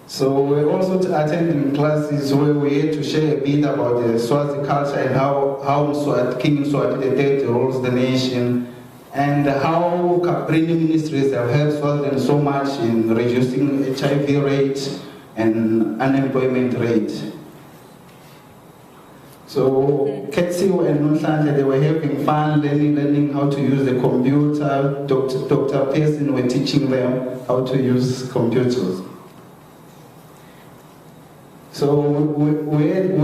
So we're also attending classes where we had to share a bit about the Swazi culture and how King Mswati III rules the nation, and how Cabrini Ministries have helped Swaziland so much in reducing HIV rate and unemployment rate. So Ketsi and Nonhlanje, they were having fun learning how to use the computer. Dr. Pearson were teaching them how to use computers. So we had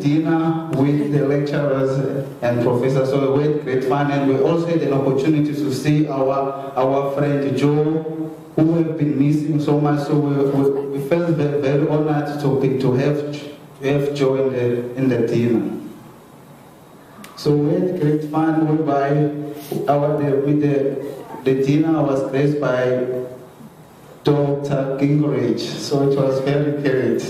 dinner with the lecturers and professors, so we had great fun, and we also had an opportunity to see our friend Joe, who we've been missing so much. So we felt very honored to have Joe in the dinner. So we had great fun, whereby the dinner was graced by Dr. Gingrich, so it was very great.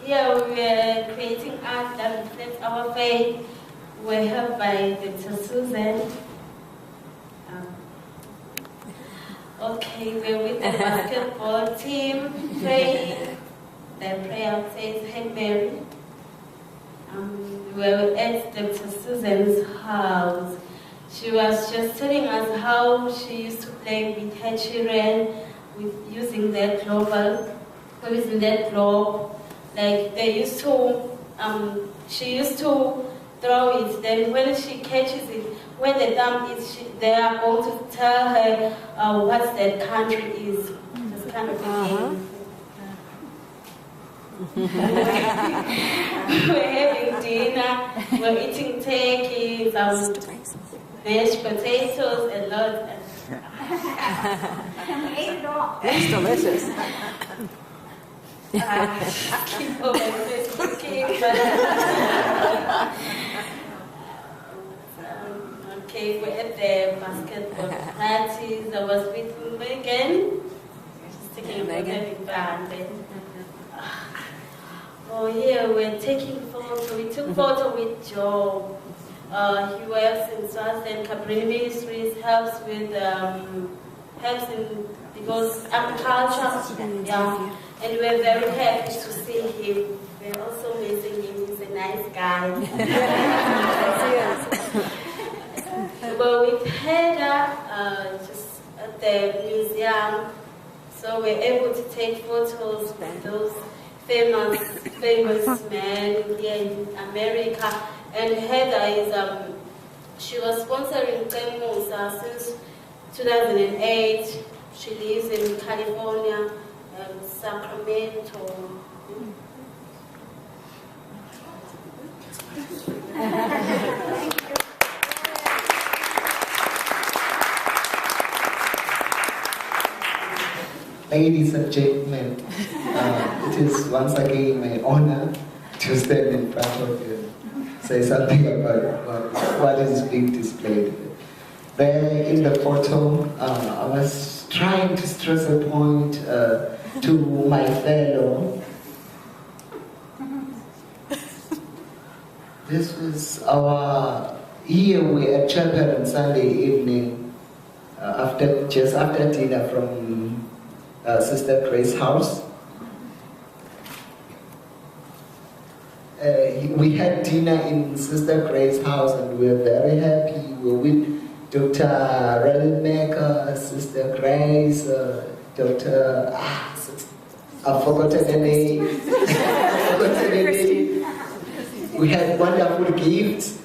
Here we are creating art that reflects our faith. We're helped by Dr. Susan. Okay, we're with the basketball team praying. The prayer says, "Hey Mary." We're at Dr. Susan's house. She was just telling us how she used to play with her children with using their global. Using that globe, like they used to, she used to throw it. Then when she catches it, when the thumb is, they are going to tell her what that country is. This kind of a game. We're having dinner, we're eating turkey, some mashed potatoes, and lots. And we ate it all. It's delicious. Keep on my face cooking, but okay, we're at the basketball practice. I was with Megan. Just taking Megan. having fun. Oh yeah, we're taking photo. We took photo with Joe. He works in Swaziland Cabrini Ministries, helps with because agriculture. Yeah. And we're very happy to see him. We're also missing him. He's a nice guy. Well, with Heather, just at the museum, so we're able to take photos with those famous men here in America. And Heather is, she was sponsoring Temusa since 2008. She lives in California. Sacramento. Ladies and gentlemen, it is once again my honor to stand in front of you, say something about what is being displayed. There in the photo, I was trying to stress a point to my fellow. This was here we at chapel on Sunday evening, just after dinner from Sister Grace's house. We had dinner in Sister Grace's house and we were very happy. We were with Dr. Relmaker, Sister Grace, Dr. I've forgotten the name. We had wonderful gifts.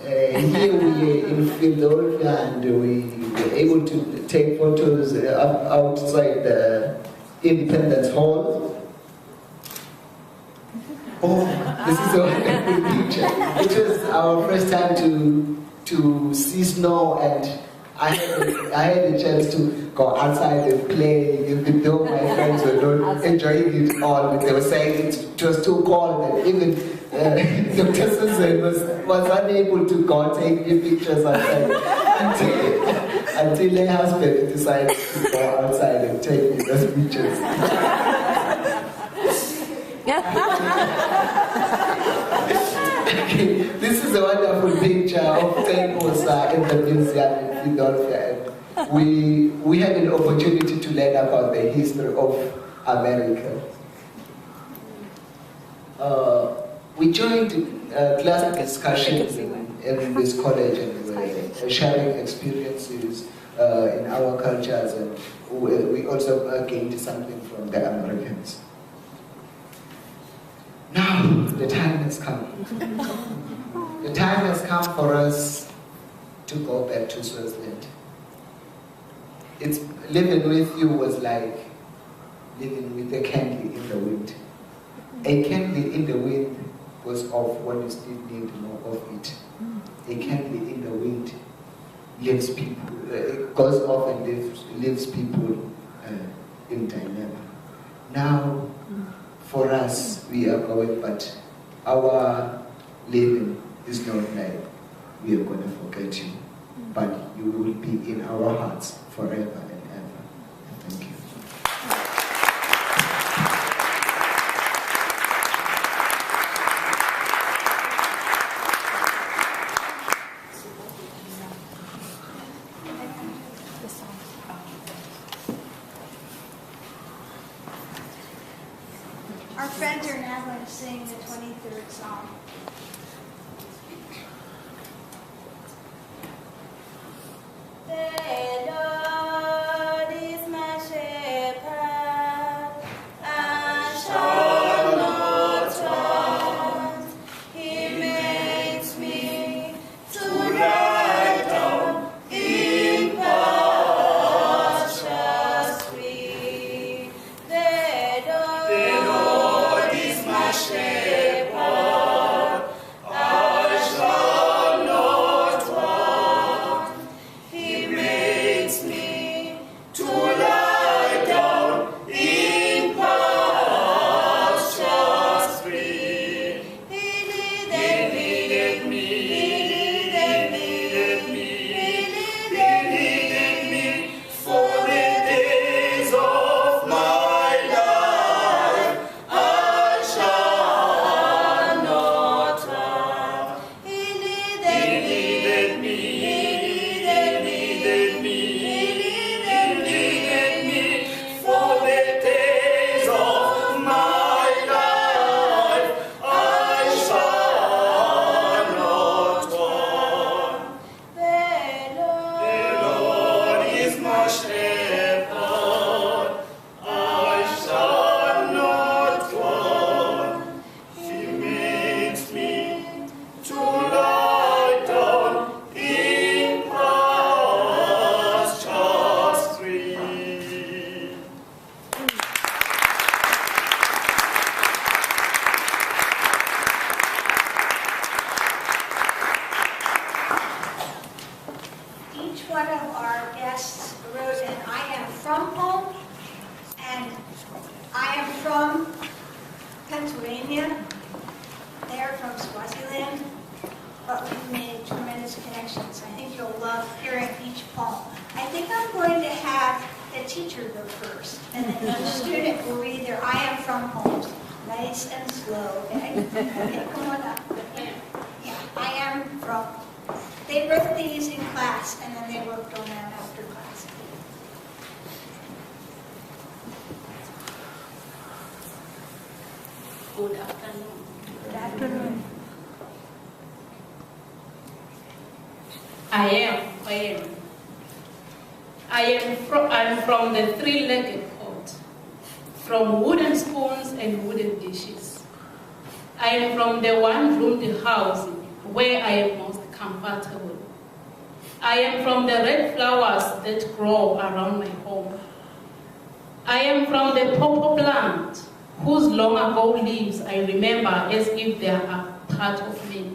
Here we are in Philadelphia and we were able to take photos outside the Independence Hall. Oh, this is a wonderful picture. It was our first time to see snow, and I had a chance to go outside and play, even though my friends were not enjoying it all, but they were saying it was too cold, and even Dr. Susan was unable to go take me pictures outside until her husband decided to go outside and take me those pictures. This is a wonderful picture of temples in the museum in Philadelphia. We had an opportunity to learn about the history of America. We joined class discussions in this college and we were sharing experiences in our cultures, and we also gained something from the Americans. Now, the time has come. The time has come for us to go back to Swaziland. Living with you was like living with a candle in the wind. A candle in the wind goes off when you still need more of it. A candle in the wind leaves people, it goes off and leaves people in dilemma. Now, for us, we are going, but our living is not like we are going to forget you, but you will be in our hearts forever and ever. Thank you. Our friends are now going to sing the 23rd song. The Lord is my shepherd, I shall not want. He makes me to lie down in pastures green. The music will read their I am from homes, nice and slow. Okay, come on up. Yeah, I am from. They wrote these in class, and then they worked on them after class. Good afternoon. Good afternoon. I'm from the three-legged pot, from wooden spoons and wooden dishes. I am from the one-roomed house where I am most comfortable. I am from the red flowers that grow around my home. I am from the pawpaw plant, whose long ago leaves I remember as if they are a part of me.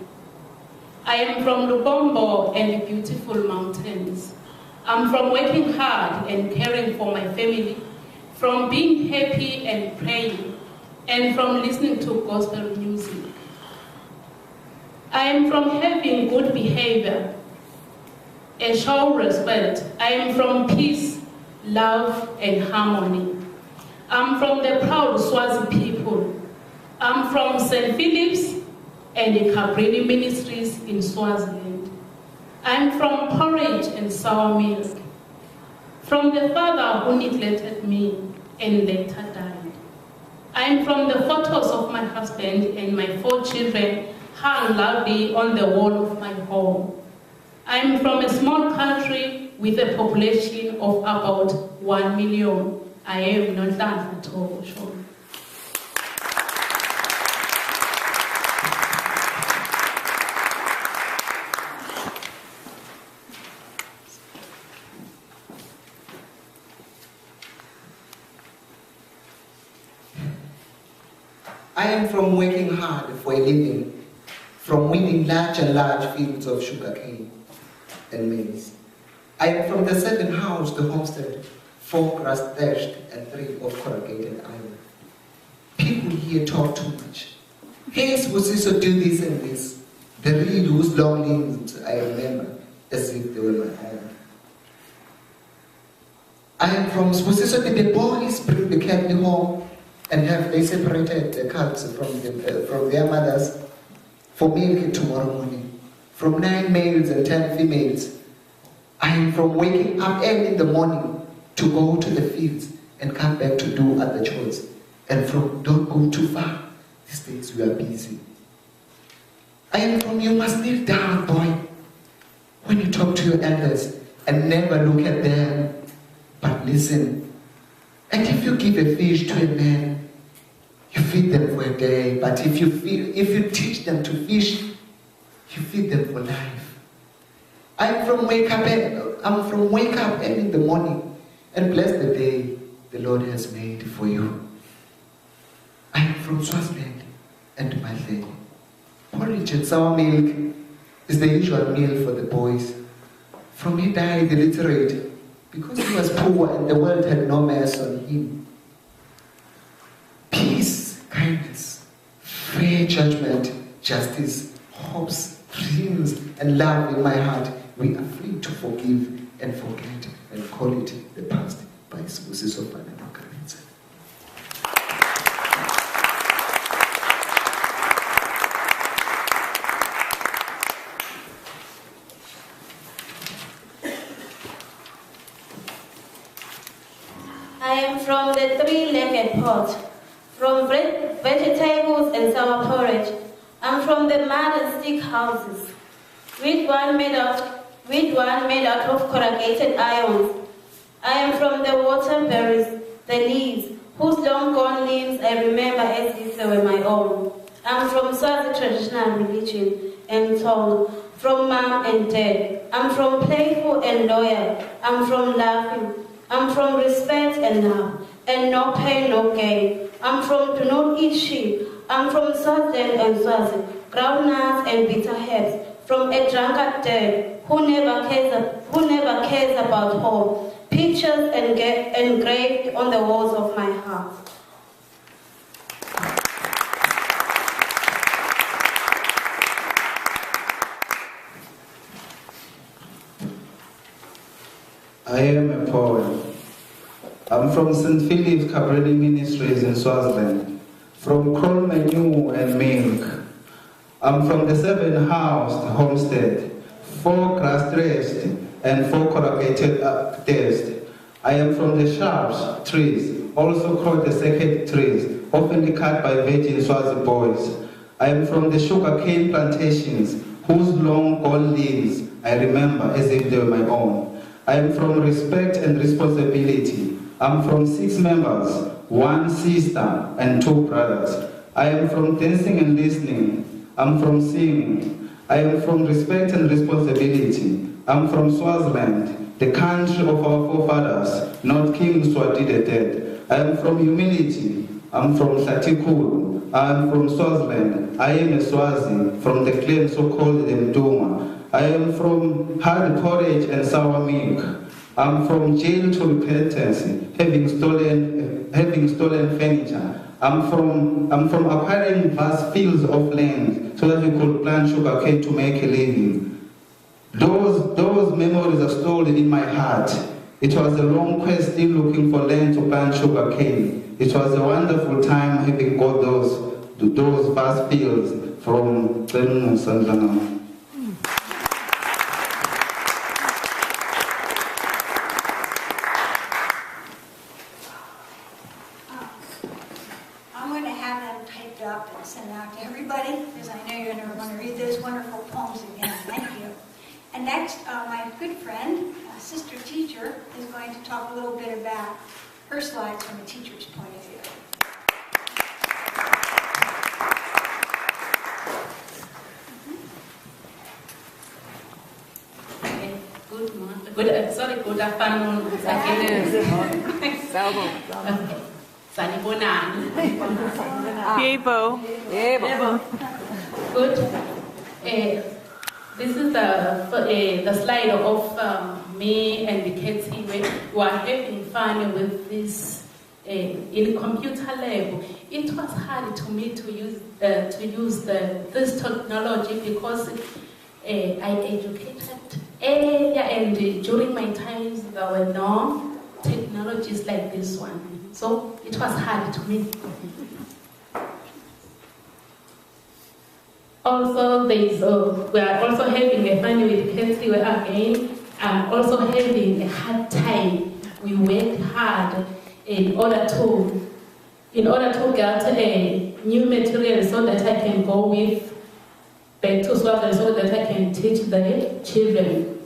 I am from Lubombo and the beautiful mountains. I'm from working hard and caring for my family, from being happy and praying, and from listening to gospel music. I am from having good behavior, a show respect. I am from peace, love, and harmony. I'm from the proud Swazi people. I'm from St. Philip's and the Cabrini Ministries in Swaziland. I'm from porridge and sour milk, from the father who neglected me and later died. I'm from the photos of my husband and my 4 children hung loudly on the wall of my home. I'm from a small country with a population of about 1 million. I am not done at all, sure. I am from working hard for a living, from weeding large and large fields of sugarcane and maize. I am from the 7 house, the homestead, 4 grass thatched and 3 of corrugated iron. People here talk too much. Hey, Spusiso, do this and this. The reed whose long limbs I remember as if they were my own. I am from Spusiso, did the boys bring the cattle home and have they separated the calves from their mothers for milk tomorrow morning? From 9 males and 10 females. I am from waking up early in the morning to go to the fields and come back to do other chores. And from don't go too far, these days we are busy. I am from you must kneel down, boy, when you talk to your elders and never look at them, but listen. And if you give a fish to a man, you feed them for a day, but if you teach them to fish, you feed them for life. I'm from wake up early in the morning and bless the day the Lord has made for you. I am from Swaziland and my lady. Porridge and sour milk is the usual meal for the boys. From he died illiterate because he was poor and the world had no mercy on him. Peace, kindness, fair judgment, justice, hopes, dreams, and love in my heart. We are free to forgive and forget and call it the past by Spusiso Pananokaritsa. I am from the 3-legged pot, from vegetables and sour porridge. I'm from the mud and stick houses, with one made out of corrugated irons. I am from the waterberries, the leaves, whose long gone limbs I remember as if they were my own. I'm from Swazi traditional religion and song, from mom and dad. I'm from playful and loyal. I'm from laughing. I'm from respect and love, and no pain, no gain. I'm from do not eat sheep. I'm from Swaziland and Swazi, groundnuts and bitter herbs. From a drunkard dad who never cares about home. Pictures engraved on the walls of my heart. I am a poem. I'm from St. Philip's Cabrini Ministries in Swaziland, from Krolmenu and Milk. I'm from the 7-housed homestead, 4 grass-dressed and 4 corrugated test. I am from the sharps trees, also called the sacred trees, often cut by virgin Swazi boys. I am from the sugarcane plantations, whose long gold leaves I remember as if they were my own. I am from respect and responsibility. I'm from 6 members, 1 sister and 2 brothers. I am from dancing and listening. I'm from singing. I am from respect and responsibility. I'm from Swaziland, the country of our forefathers, not King Swati the Dead. I am from humility. I'm from Satikulu. I am from Swaziland. I am a Swazi, from the clan so-called the Mduma. I am from hard porridge and sour milk. I'm from jail to repentance, having stolen furniture. I'm from acquiring vast fields of land so that we could plant sugarcane to make a living. Those memories are stored in my heart. It was a long quest in looking for land to plant sugarcane. It was a wonderful time having got those vast fields from Benue Sandana. I'm going to have them typed up and sent out to everybody, because I know you're going to want to read those wonderful poems again. Thank you. And next, my good friend, sister teacher, is going to talk a little bit about her slides from a teacher's point of view. Good morning. Good afternoon. Good. This is the slide of me and the kids here. We are having fun with this in computer lab. It was hard to me to use this technology because I educated earlier and during my times there were no technologies like this one. So it was hard to me. Also, we are also having a fun with Ketsi again. I'm also having a hard time. We worked hard in order to get a new material so that I can go with back to Swaziland so that I can teach the children.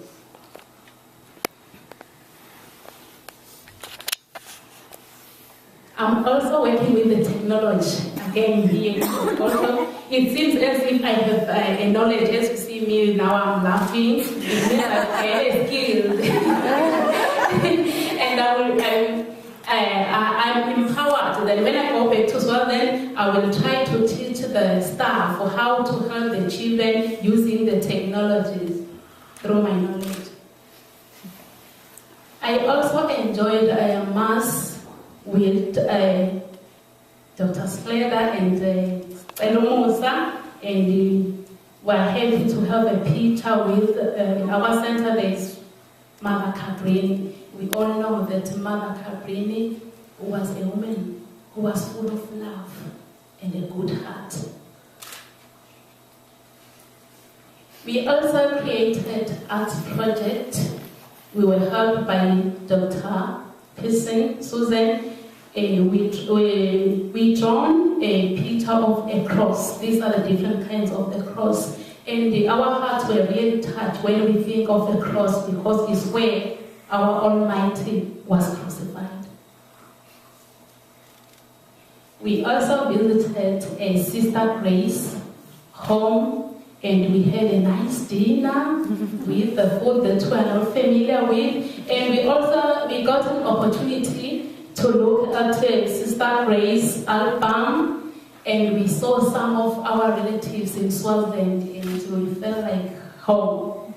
I'm also working with the technology again here. Also, it seems as if I have a knowledge. As you see me now, I'm laughing. It means I'm very skilled, and I'm empowered. That when I go back to Swaziland, I will try to teach the staff for how to help the children using the technologies through my knowledge. I also enjoyed mass with Dr. Slater and Elomosa, and we were happy to have a picture with in our center. There is Mother Cabrini. We all know that Mother Cabrini was a woman who was full of love and a good heart. We also created art project. We were helped by Dr. Susan. We drawn a picture of a cross. These are the different kinds of the cross. And our hearts were really touched when we think of the cross because it's where our Almighty was crucified. We also visited a Sister Grace home and we had a nice dinner with the food that we are not familiar with. And we got an opportunity to look at Sister Grace's album, and we saw some of our relatives in Swaziland, and we felt like home.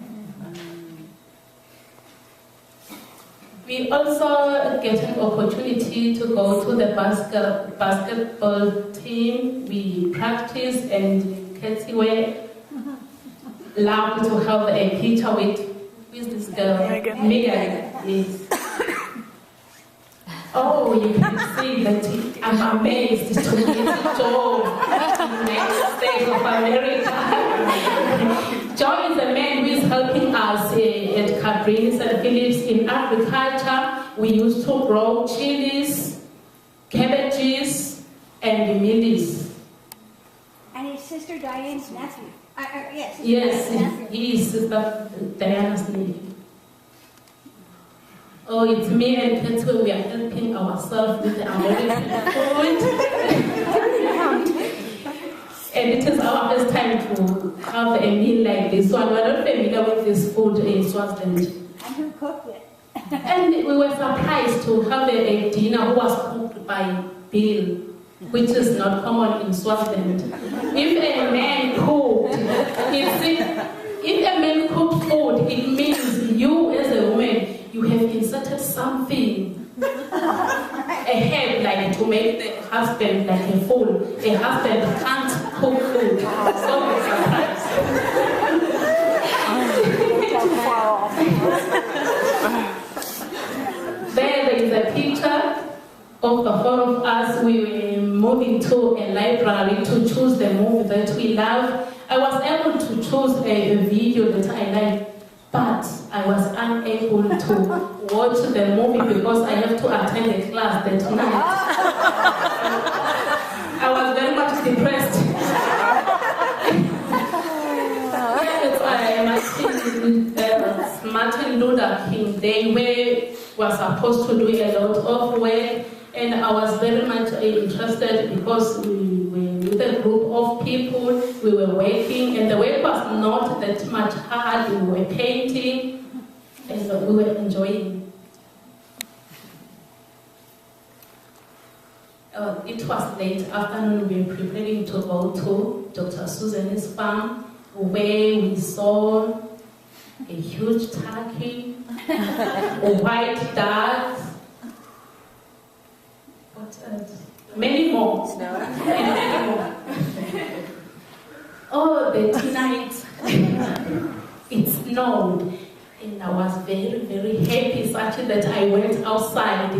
We also get an opportunity to go to the basketball team. We practice, and Ketsi were loved to have a picture with this girl, Megan. Yes. Oh, you can see that I'm amazed to meet Joe in the United States of America. Joe is a man who is helping us at Cabrini St. Philip's in agriculture. We used to grow chilies, cabbages, and mealies. And his sister Diane's nephew. Yes. Yes, Nephew. he is Sister Diana's nephew. Oh, it's me and Petro. We are helping ourselves with the American food. And it is our first time to have a meal like this one. We're not familiar with this food in Swaziland. And who cooked it? And we were surprised to have a dinner who was cooked by Bill, which is not common in Swaziland. If a man cooked, if a man cooked food, it means you as a woman, you have inserted something, a herb like to make the husband like a fool. A husband can't cook food. So we're surprised. There is a picture of the four of us. We were moving to a library to choose the movie that we love. I was able to choose a video that I like, but I was unable to watch the movie because I have to attend a class that night. I was very much depressed. Yes, Martin Luther King Day, where we're supposed to do a lot of work, and I was very much interested because we were with a group of people, we were working, and the work was not that much hard. We were painting, and we were enjoying. It was late afternoon. We were preparing to go to Dr. Susan's farm, where we saw a huge turkey, white ducks, many more. Many more. Oh, the night it snowed, and I was very, very happy, such that I went outside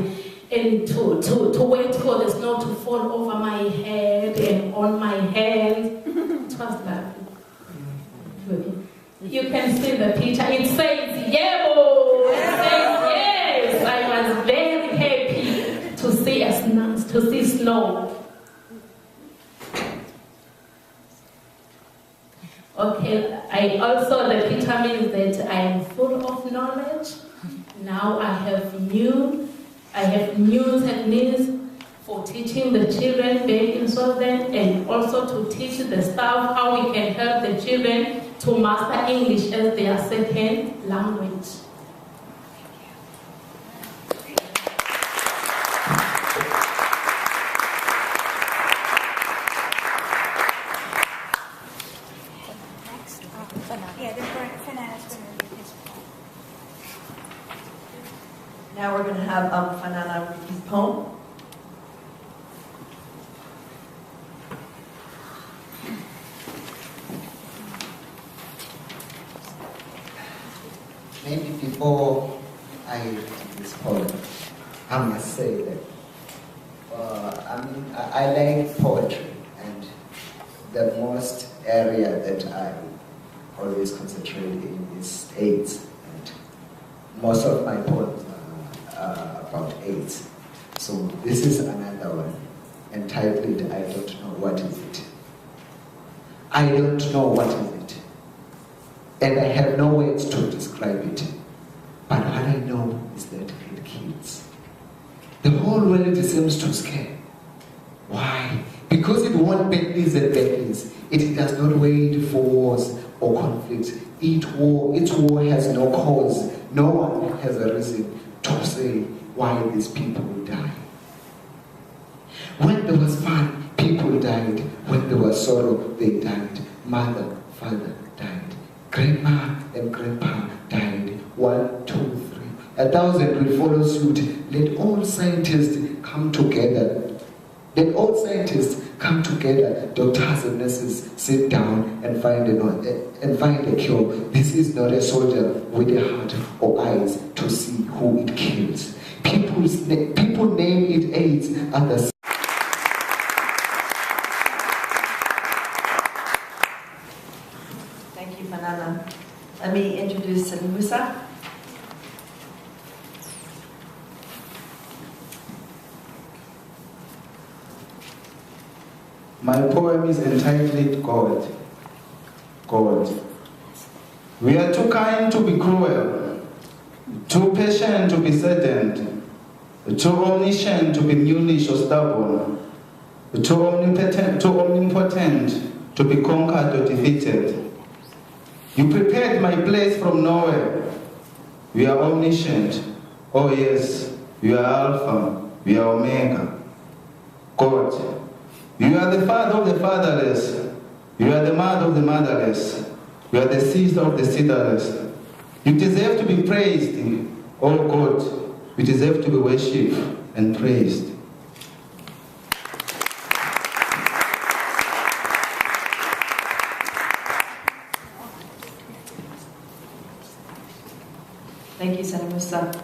and to wait for the snow to fall over my head and on my hands. It was lovely. You can see the picture. It says yellow. It says yes. I was very happy to see snow. Okay. The picture means that I am full of knowledge. Now I have new techniques for teaching the children back in Swaziland, and also to teach the staff how we can help the children to master English as their second language. Now we're going to have Fanana read his poem. Maybe before I read this poem, I must say that I like poetry, and the most area that I always concentrate in is AIDS, and most of my poems are about AIDS. So this is another one, entitled I Don't Know What Is It. I don't know what is it, and I have no words to describe it, but what I know is that it kills. The whole world seems to scare. Why? Because it wants battles and battles. It does not wait for wars or conflicts. Its war has no cause. No one has a reason to say why these people die. When there was fun, people died. When there was sorrow, they died. Mother, father died. Grandma and grandpa died. 1, 2, 3. 1,000 will follow suit. Let all scientists come together. Let all scientists come together. Doctors and nurses sit down and find a cure. This is not a soldier with a heart or eyes to see who it kills. people name it AIDS at the Thank you, Banana. Let me introduce Musa. My poem is entitled God. God. We are too kind to be cruel, too patient to be saddened, too omniscient to be mulish or stubborn, too omnipotent to be conquered or defeated. You prepared my place from nowhere. You are omniscient. Oh yes, you are Alpha, you are Omega. God. You are the father of the fatherless. You are the mother of the motherless. You are the sister of the sisterless. You deserve to be praised, oh God. You deserve to be worshipped and praised. Thank you, Senator Musa.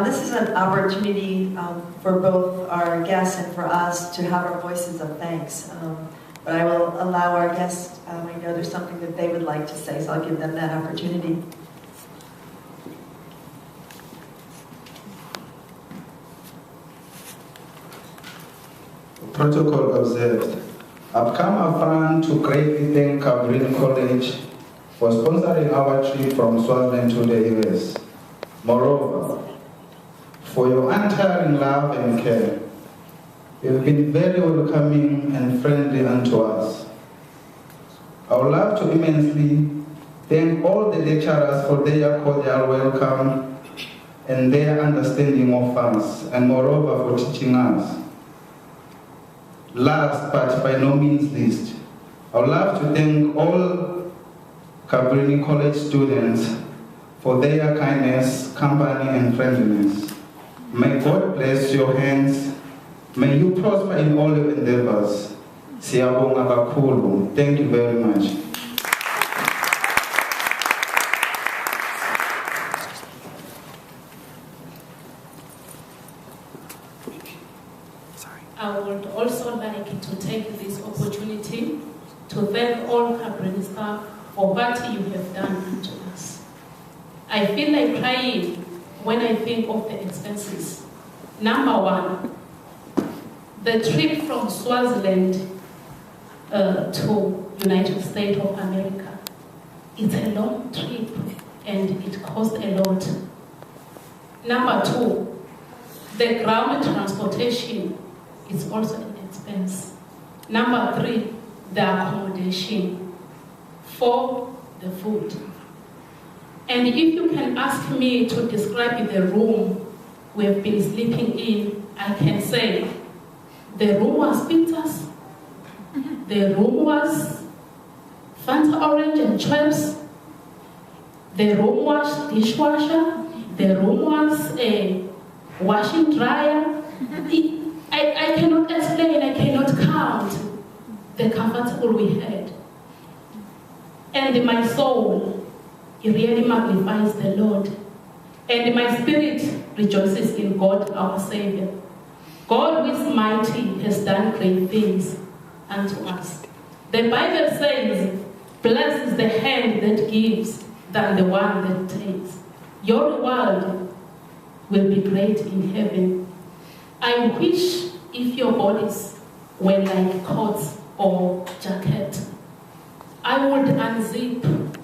This is an opportunity for both our guests and for us to have our voices of thanks. But I will allow our guests, I know there's something that they would like to say, so I'll give them that opportunity. Protocol observed. I've come upfront to greatly thank Cabrini College for sponsoring our trip from Swaziland to the US. Moreover, for your untiring love and care. You've been very welcoming and friendly unto us. I would love to immensely thank all the lecturers for their cordial welcome and their understanding of us, and moreover for teaching us. Last but by no means least, I would love to thank all Cabrini College students for their kindness, company, and friendliness. May God bless your hands. May you prosper in all your endeavors. Siyabonga kakhulu. Thank you very much. I would also like to take this opportunity to thank all Cabrini staff for what you have done unto us. I feel like crying when I think of the expenses. Number one, the trip from Swaziland to United States of America. It's a long trip and it costs a lot. Number two, the ground transportation is also an expense. Number three, the accommodation. 4, the food. And if you can ask me to describe the room we have been sleeping in, I can say the room was pizzas, the room was Fanta orange and chips, the room was dishwasher, the room was a washing dryer. I cannot explain, I cannot count the comfortable we had. And my soul, it really magnifies the Lord. And my spirit rejoices in God our Savior. God who is mighty has done great things unto us. The Bible says, blessed is the hand that gives than the one that takes. Your reward will be great in heaven. I wish if your bodies were like coats or jacket, I would unzip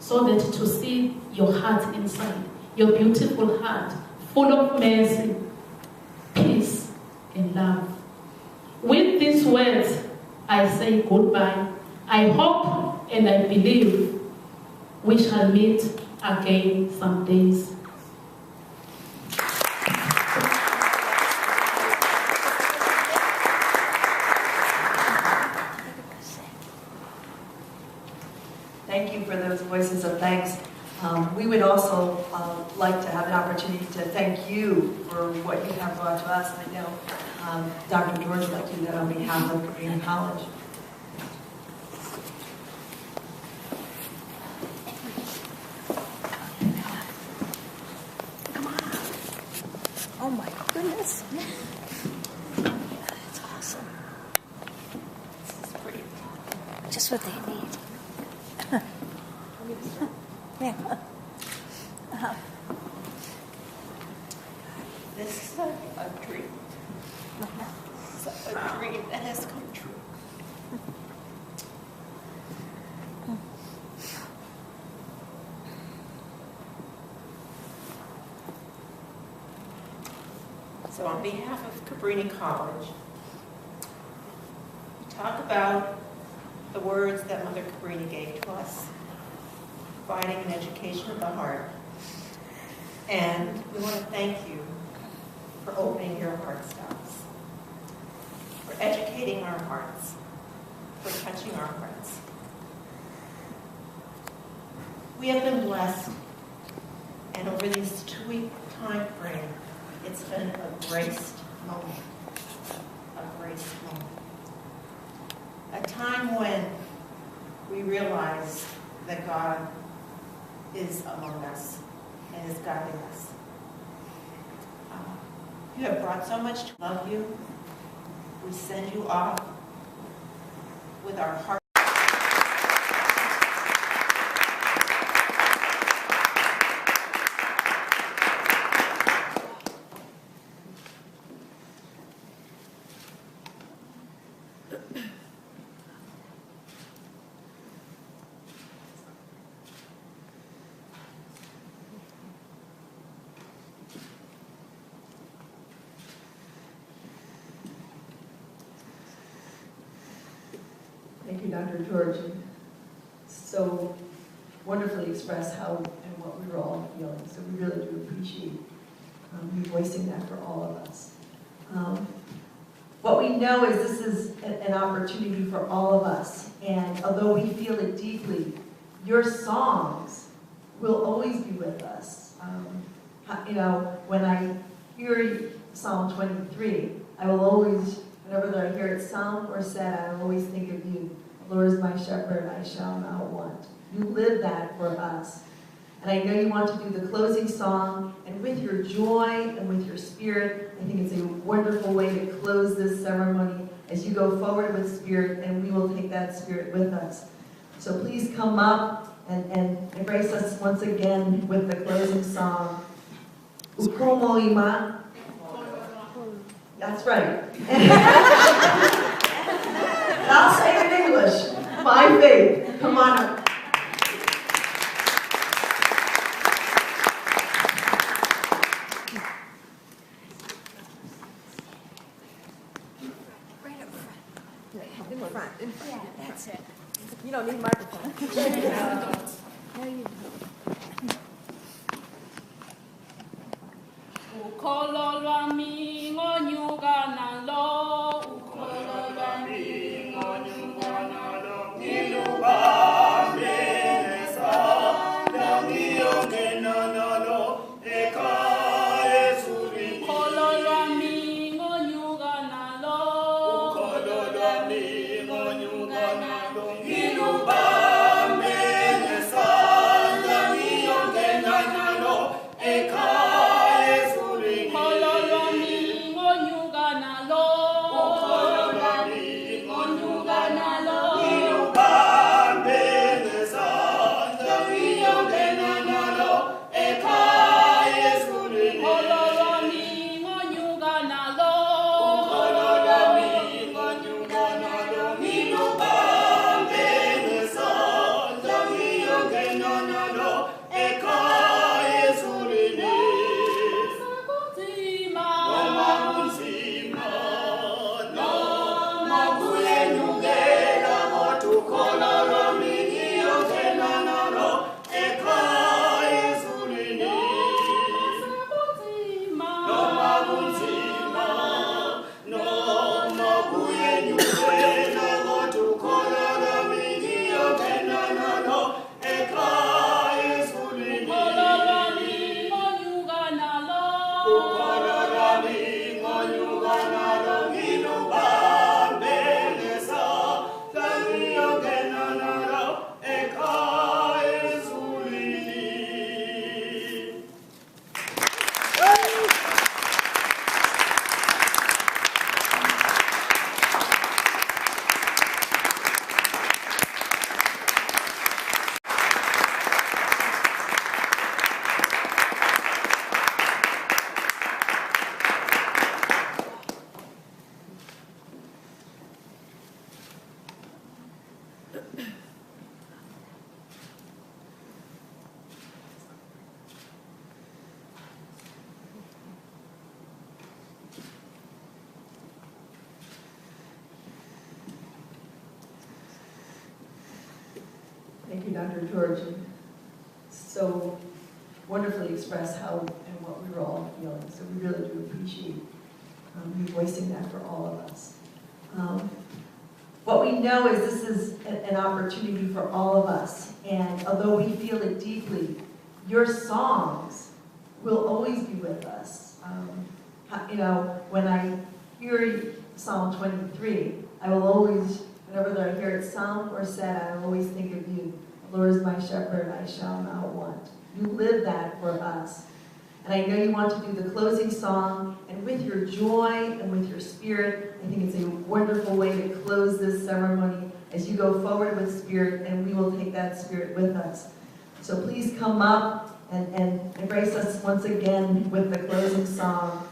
so that to see your heart inside, your beautiful heart, full of mercy, peace, and love. With these words, I say goodbye. I hope and I believe we shall meet again some days. Thank you for those voices of thanks. We would also like to have an opportunity to thank you for what you have brought to us. I know Dr. George would like to do that on behalf of Cabrini College. It's awesome. This is pretty. Just what they need. Yeah. This is a dream. It's a dream that has come true. So on behalf of Cabrini College, we talk about the words that Mother Cabrini gave to us, providing an education of the heart. And we want to thank you for opening your hearts to us, for educating our hearts, for touching our hearts. We have been blessed, and over this 2-week time frame, it's been a graced moment, a graced moment. A time when we realize that God is among us and is guiding us. You have brought so much to love you. We send you off with our heart. Thank you, Dr. George. So wonderfully expressed how and what we were all feeling. So we really do appreciate you voicing that for all of us. What we know is this is an opportunity for all of us. And although we feel it deeply, your songs will always be with us. You know, when I hear Psalm 23, I will always, whenever I hear it sung or said, I will always think of you. The Lord is my shepherd, I shall not want. You live that for us. And I know you want to do the closing song, and with your joy and with your spirit, I think it's a wonderful way to close this ceremony as you go forward with spirit, and we will take that spirit with us. So please come up and embrace us once again with the closing song. Ukomo ima. That's right. I'll say it in English. By faith. Come on up. Right up front. In front. Yeah, that's it. You don't need a microphone. No, you don't. Ukolo lwami ngonyuka nalo, ukolo lwami ngonyuka nalo, ngilubambe nesandla ngiyongena nalo ekhaya ezulwini. Ukolo lwami ngonyuka nalo, ukolo lwami ngonyuka nalo, ngilubambe nesandla ngiyongena nalo ekhaya. Ngonyuka Thank you, Dr. George. So wonderfully express how and what we were all feeling. So we really do appreciate you voicing that for all of us. What we know is this is an opportunity for all of us. And although we feel it deeply, your songs will always be with us. You know, when I hear Psalm 23, I will always, whenever I hear it sung or said, I will always think of you. The Lord is my shepherd, I shall not want. You live that for us. And I know you want to do the closing song, and with your joy and with your spirit, I think it's a wonderful way to close this ceremony as you go forward with spirit, and we will take that spirit with us. So please come up and embrace us once again with the closing song.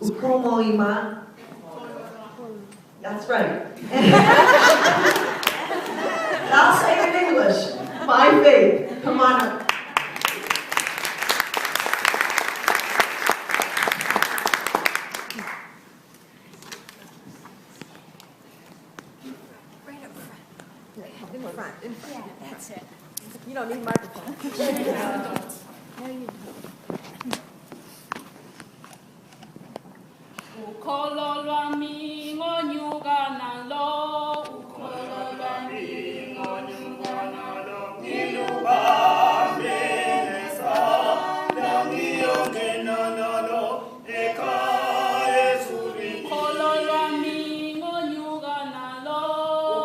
Ukomo ima. That's right. I'll say it in English. By faith. Come on up. You don't need a microphone. Ukholo lwami ngonyuka nalo, ukholo lwami ngonyuka nalo, ngilubambe ngesandla ngiyongena nalo ekhaya ezulwini. Ukholo lwami ngonyuka nalo,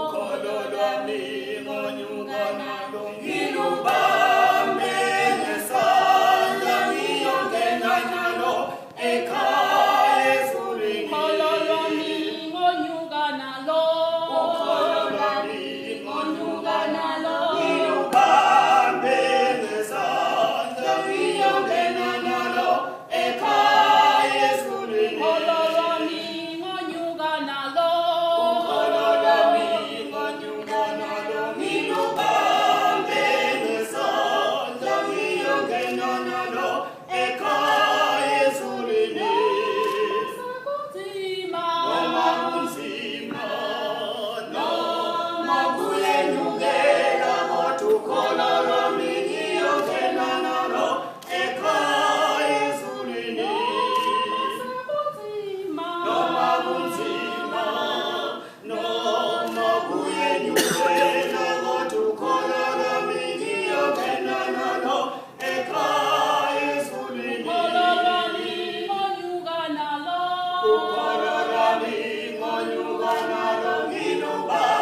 ukholo lwami ngonyuka nalo, ngilubambe ngesandla ngiyongena nalo ekhaya. Ngonyuka nalo, ngilubambe